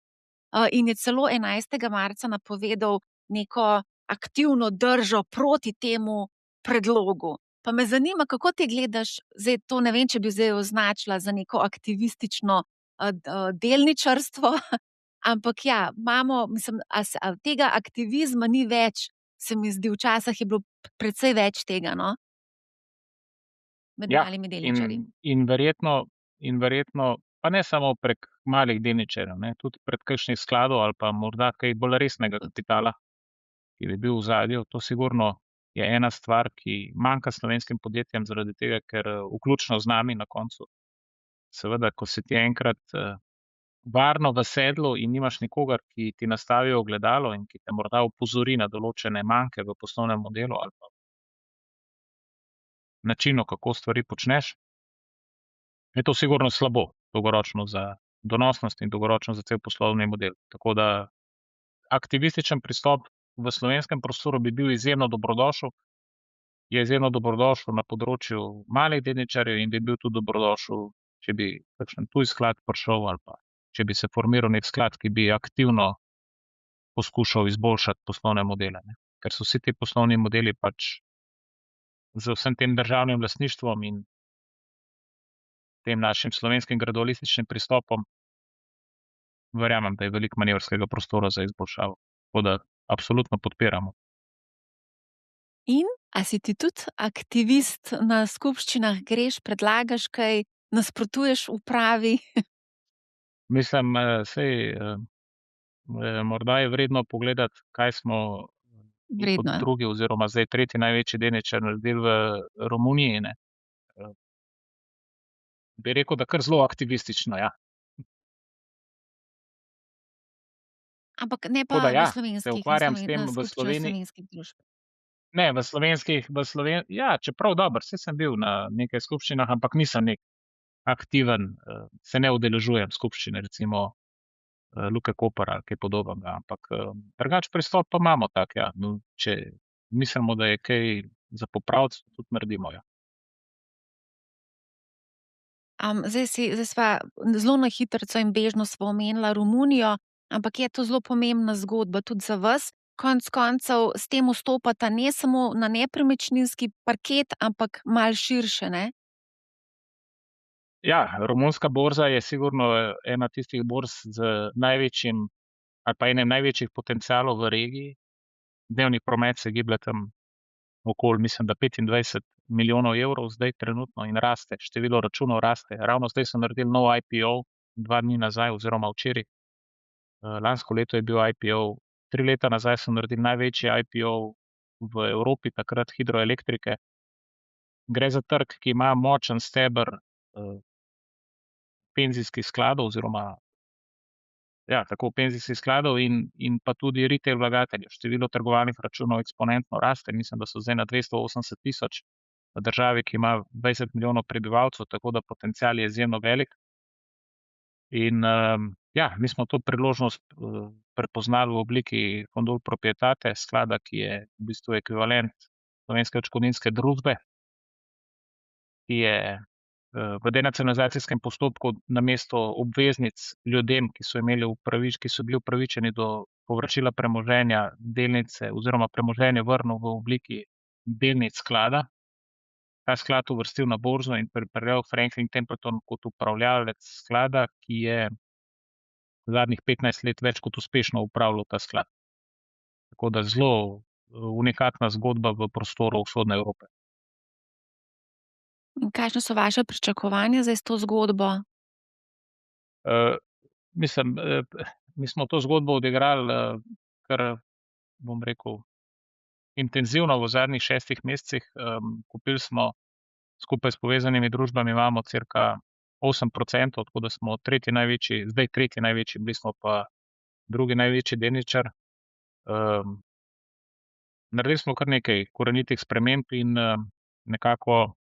in je celo 11. marca napovedal neko aktivno držo proti temu predlogu. Pa me zanima, kako ti gledaš, zdaj to ne vem, če bi zdaj označila za neko aktivistično, delničarstvo, ampak ja, imamo, mislim, a tega aktivizma ni več, se mi zdi, včasih je bilo precej več tega, no, med Ja, malimi delničarji. in verjetno, pa ne samo prek malih delničarjev, ne, tudi prek kakšnih skladov ali pa morda kaj bolj resnega kapitala, ki bi bil v ozadju. To sigurno je ena stvar, ki manjka slovenskim podjetjem zaradi tega, ker vključno z nami na koncu, seveda, ko si ti enkrat varno v sedlu in nimaš nikogar, ki ti nastavi ogledalo in ki te morda opozori na določene manke v poslovnem modelu ali pa načinu, kako stvari počneš, je to sigurno slabo dolgoročno za donosnost in dolgoročno za cel poslovni model. Tako da aktivističen pristop v slovenskem prostoru bi bil izjemno dobrodošel, je izjemno dobrodošel na področju malih delničarjev in bi bil tudi dobrodošel, če bi kakšen tuj sklad prišel ali pa če bi se formiral nek sklad, ki bi aktivno poskušal izboljšati poslovne modele, ne. Ker so vsi ti poslovni modeli pač z vsem tem državnim lastništvom in tem našim slovenskim gradualističnim pristopom, verjamem, da je veliko manevrskega prostora za izboljšavo. Tako da absolutno podpiramo. In a si ti tudi aktivist na skupščinah, greš, predlagaš kaj, nasprotuješ upravi? Mislim, morda je vredno pogledati, kaj smo mi kot Vredno je. drugi oziroma zdaj tretji največji delničar naredili v Romuniji, ne. Bi rekel, da kar zelo aktivistično, ja. Ampak ne Tako da pa v ja, se slovenskih, ukvarjam s tem na v skupščinah Sloveniji. slovenskih družb. Ne, ja, čeprav dobro, saj sem bil na nekaj skupščinah, ampak nisem nek aktiven, se ne udeležujem skupščine, recimo Luke Koper ali kaj podobnega, ampak drugače pristop pa imamo tak, ja. No, če mislimo, da je kaj za popraviti, tudi naredimo, ja. Zdaj sva zelo na hitrico in bežno sva omenila Romunijo, ampak je to zelo pomembna zgodba tudi za vas. Konec koncev s tem vstopata ne samo na nepremičninski parket, ampak malo širše, ne? Ja, romunska borza je sigurno ena tistih borz z največjim ali pa enem največjih potencialov v regiji. Dnevni promet se giblje tam okoli, mislim, da 25 milijonov evrov zdaj trenutno in raste, število računov raste. Ravno zdaj so naredili nov IPO, 2 dni nazaj oziroma včeraj. Lansko leto je bil IPO, 3 leta nazaj so naredili največji IPO v Evropi, takrat hidroelektrike. Gre za trg, ki ima močen steber penzijskih skladov oziroma ja, tako penzijskih skladov in pa tudi retail vlagateljev. Število trgovalnih računov eksponentno raste, mislim, da so zdaj na 280 tisoč v državi, ki ima 20 milijonov prebivalcev, tako da potencial je izjemno velik. In ja, mi smo to priložnost prepoznali v obliki Fondul Proprietate, sklada, ki je v bistvu ekvivalent Slovenske odškodninske družbe, ki je v denacionalizacijskem postopku namesto obveznic ljudem, ki so bili upravičeni do povračila premoženja, delnice oziroma premoženje vrnil v obliki delnic sklada. Ta sklad uvrstil na borzo in pripeljal Franklin Templeton kot upravljavec sklada, ki je zadnjih 15 let več kot uspešno upravljal ta sklad. Tako da zelo unikatna zgodba v prostoru vzhodne Evrope. In kakšna so vaša pričakovanja zdaj s to zgodbo? Mislim, mi smo to zgodbo odigrali kar, bom rekel, intenzivno v zadnjih 6 mesecih. Kupili smo skupaj s povezanimi družbami, imamo cirka 8%, tako da smo tretji največji, bili smo pa drugi največji delničar. Naredili smo kar nekaj korenitih sprememb in nekako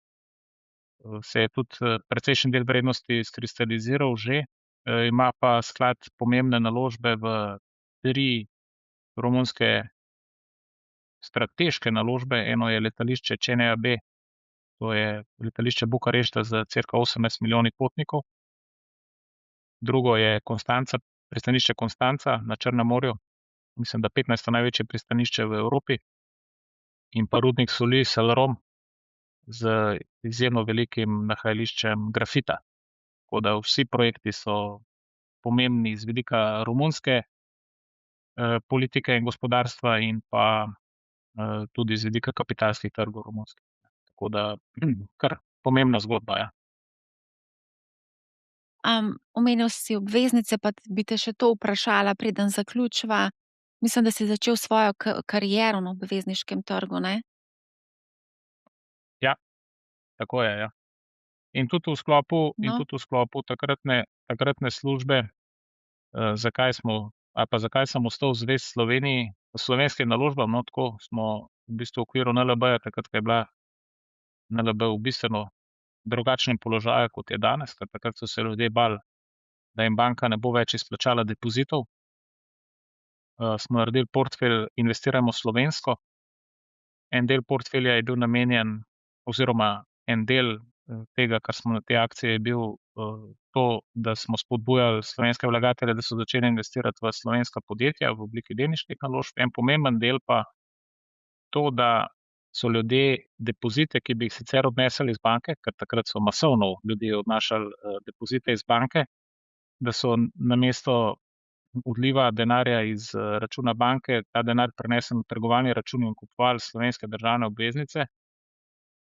se je tudi precejšen del vrednosti izkristaliziral že. Ima pa sklad pomembne naložbe v 3 romunske strateške naložbe. Eno je letališče CNEAB, to je letališče Bukarešta z cirka 18 milijoni potnikov. Drugo je pristanišče Konstanca na Črnem morju, mislim, da 15. največje pristanišče v Evropi, in pa rudnik soli Salrom z izjemno velikim nahajališčem grafita. Tako da vsi projekti so pomembni z vidika romunske politike in gospodarstva in pa tudi z vidika kapitalskih trgov romunskih. Tako da kar pomembna zgodba, ja. Omenil si obveznice, pa bi te še to vprašala, preden zaključiva. Mislim, da si začel svojo kariero na obvezniškem trgu, ne? Ja, tako je, ja. In tudi v sklopu No, takratne službe, zakaj sem ostal zvest Sloveniji, slovenskim naložbam, no, tako smo v bistvu v okviru NLB-ja, takrat, ko je bila NLB v bistveno drugačnem položaju, kot je danes, ker takrat so se ljudje bali, da jim banka ne bo več izplačala depozitov. Smo naredili portfelj Investirajmo slovensko. En del portfelja je bil namenjen, oziroma en del tega, kar smo na te akcije, je bil to, da smo spodbujali slovenske vlagatelje, da so začeli investirati v slovenska podjetja v obliki delniških naložb. En pomemben del pa to, da so ljudje depozite, ki bi jih sicer odnesli iz banke, ker takrat so masovno ljudje odnašali depozite iz banke, da so namesto odliva denarja iz računa banke ta denar prenesli na trgovalni račun in kupovali slovenske državne obveznice,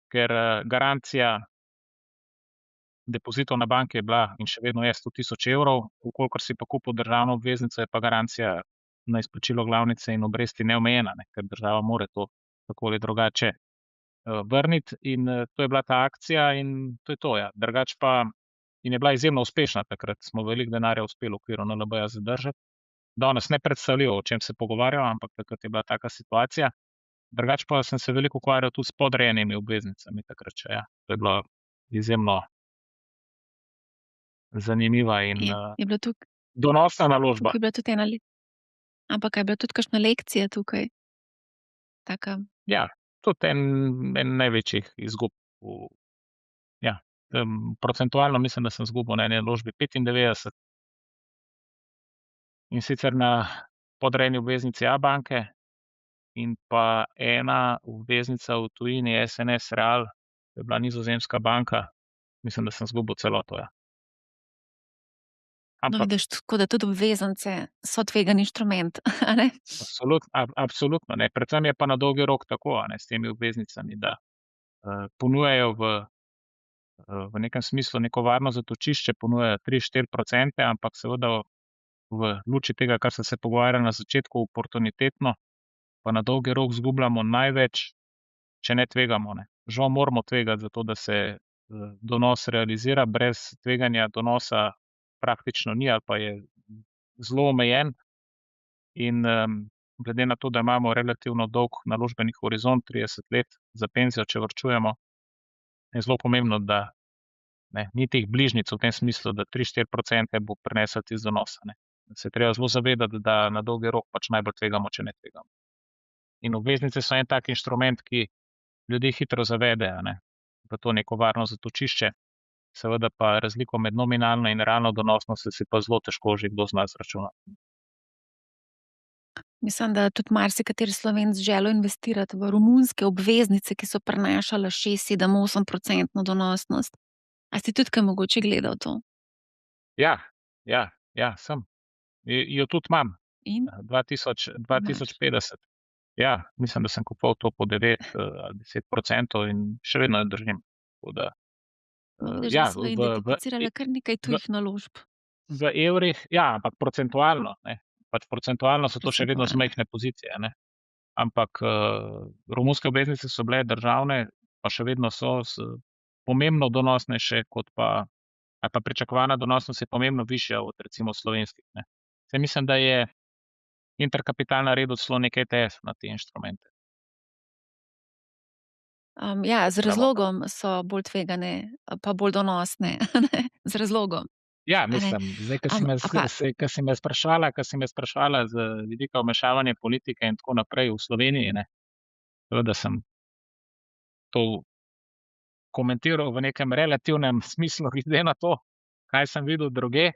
ker garancija depozitov na banki je bila in še vedno je 100 000 evrov, vkolikor si pa kupil državno obveznico, je pa garancija na izplačilo glavnice in obresti neomejena, ne, ker država mora to tako ali drugače vrniti. In to je bila ta akcija in to je to, ja. Drugače pa in je bila izjemno uspešna takrat, smo veliko denarja uspeli v okviru NLB-ja zadržati. Danes ne predstavljivo, o čem se pogovarjamo, ampak takrat je bila taka situacija. Drugače pa sem se veliko ukvarjal tudi s podrejenimi obveznicami takrat še, ja. To je bila izjemno zanimiva in je bila donosna naložba. tukaj bila tudi ampak a je bila tudi kakšna lekcija tukaj? Taka, Ja, tudi en največjih izgub ja, procentualno mislim, da sem izgubil na eni naložbi 95, in sicer na podrejeni obveznici Abanke in pa ena obveznica v tujini SNS Real, to je bila nizozemska banka, mislim, da sem izgubil celoto, ja. no, Ampak vidiš, tako da tudi obveznice so tvegan inštrument, a ne? absolutno ne. Predvsem je pa na dolgi rok tako, a ne, s temi obveznicami, da ponujajo v nekem smislu neko varno zatočišče, ponujajo 3-4%, ampak seveda v luči tega, kar sem se pogovarjal na začetku, oportunitetno, pa na dolgi rok izgubljamo največ, če ne tvegamo, ne. Žal moramo tvegati zato, da se donos realizira, brez tveganja donosa praktično ni ali pa je zelo omejen. In glede na to, da imamo relativno dolg naložbeni horizont, 30 let za penzijo, če varčujemo, je zelo pomembno, da ni teh bližnjic v tem smislu, da 3-4% bo prinesel tisti donos, ne. Se je treba zelo zavedati, da na dolgi rok pač najbolj tvegamo, če ne tvegamo. In obveznice so en tak inštrument, ki ljudi hitro zavede, a ne, v to neko varno zatočišče. Seveda pa razliko med nominalno in realno donosnostjo si pa zelo težko že kdo zna izračunati. Mislim, da tudi marsikateri Slovenec želel investirati v romunske obveznice, ki so prinašale 6, 7, 8% donosnost. A si tudi kaj mogoče gledal to? Ja, sem. Jo tudi imam. In? 2050. Ja, mislim, da sem kupoval to po 9 ali 10% in še vedno jo držim. Tako da, No, vidiš, da ja, so identificirale kar nekaj tujih naložb. v evrih, ja, ampak procentualno, ne. Pač procentualno so to še vedno Procentualno. majhne pozicije, ne. Ampak romunske obveznice so bile državne, pa še vedno so pomembno donosnejše kot pa, ali pa pričakovana donosnost je pomembno višja od recimo slovenskih, ne. Saj mislim, da je Intercapital naredil celo neki ETF na te inštrumente. Ja, z Pravo. razlogom so bolj tvegane, pa bolj donosne, a ne, z razlogom. Ja, a ne. mislim, zdaj, A pa ko si me spraševala z vidika vmešavanja politike in tako naprej v Sloveniji, ne, seveda sem to komentiral v nekem relativnem smislu glede na to, kaj sem videl drugje,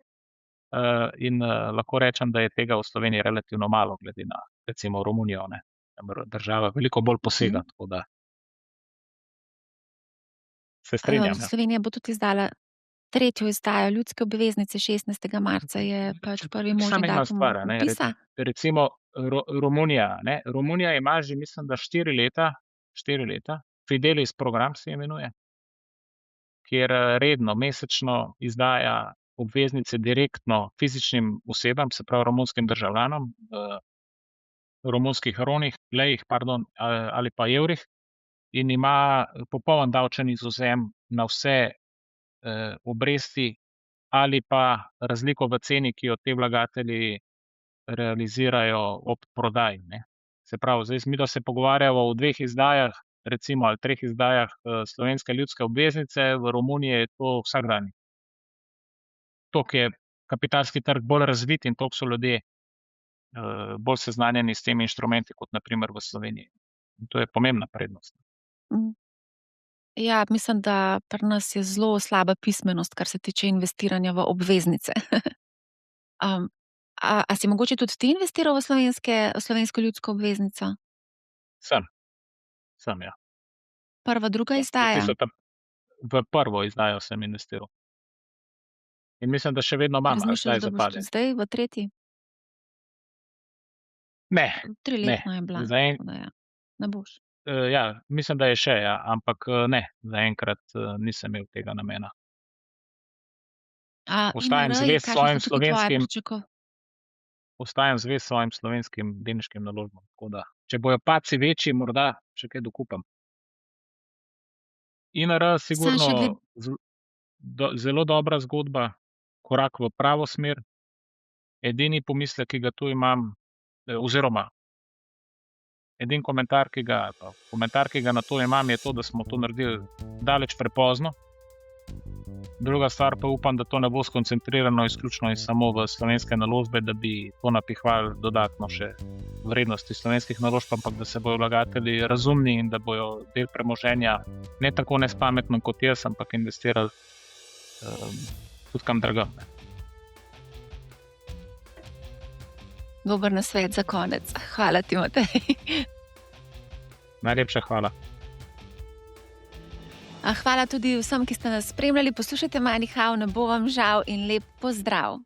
in, lahko rečem, da je tega v Sloveniji relativno malo glede na recimo Romunijo, ne, kamor država veliko bolj posega, tako da se strinjam, ja. Slovenija bo tudi izdala tretjo izdajo ljudske obveznice, 16. marca je pač prvi možni Samo ena datum stvar, a ne, vpisa. recimo Romunija, ne, Romunija ima že mislim, da 4 leta, Fidelis program se imenuje, kjer, redno mesečno izdaja obveznice direktno fizičnim osebam, se pravi romunskim državljanom, romunskih lejih, pardon, ali pa evrih, in ima popoln davčni izvzem na vse, obresti ali pa razliko v ceni, ki jo ti vlagatelji realizirajo ob prodaji, ne. Se pravi, zdaj midva se pogovarjava o 2 izdajah, recimo ali 3 izdajah, slovenske ljudske obveznice, v Romuniji je to vsakdan. Toliko je kapitalski trg bolj razvit in toliko so ljudje, bolj seznanjeni s temi inštrumenti kot na primer v Sloveniji. In to je pomembna prednost. Mm. Ja, mislim, da pri nas je zelo slaba pismenost, kar se tiče investiranja v obveznice. A si mogoče tudi ti investiral v slovensko ljudsko obveznico? Sem, sem, ja. Prva, druga Sem. V izdaja? tisto v prvo izdajo sem investiral. In mislim, da še vedno imam, ali Razmišljaš, kdaj da boš zapade. tudi zdaj v tretji? Ne, ne, Triletna je bila, tako da ja. Ne boš. ja, mislim, da je še, ja, ampak, ne, zaenkrat, nisem imel tega namena. Ostajam INR-ji, zvest kakšna svojim so tukaj tvoja ostajam zvest svojim slovenskim delniškim naložbam, tako da če bojo padci večji, morda še kaj dokupam. INR Samo sigurno še glede zelo dobra zgodba, korak v pravo smer. Edini pomislek, ki ga tu imam, oziroma edini komentar, ki ga na to imam, je to, da smo to naredili daleč prepozno. Druga stvar pa upam, da to ne bo skoncentrirano izključno in samo v slovenske naložbe, da bi to napihvali dodatno še vrednosti slovenskih naložb, ampak da se bojo vlagatelji razumni in da bojo del premoženja ne tako nespametno kot jaz, ampak investirali, tudi kam drugam, ne. dober nasvet za konec. Hvala ti, Matej. Najlepša hvala. Hvala tudi vsem, ki ste nas spremljali. Poslušajte Money How, ne bo vam žal in lep pozdrav.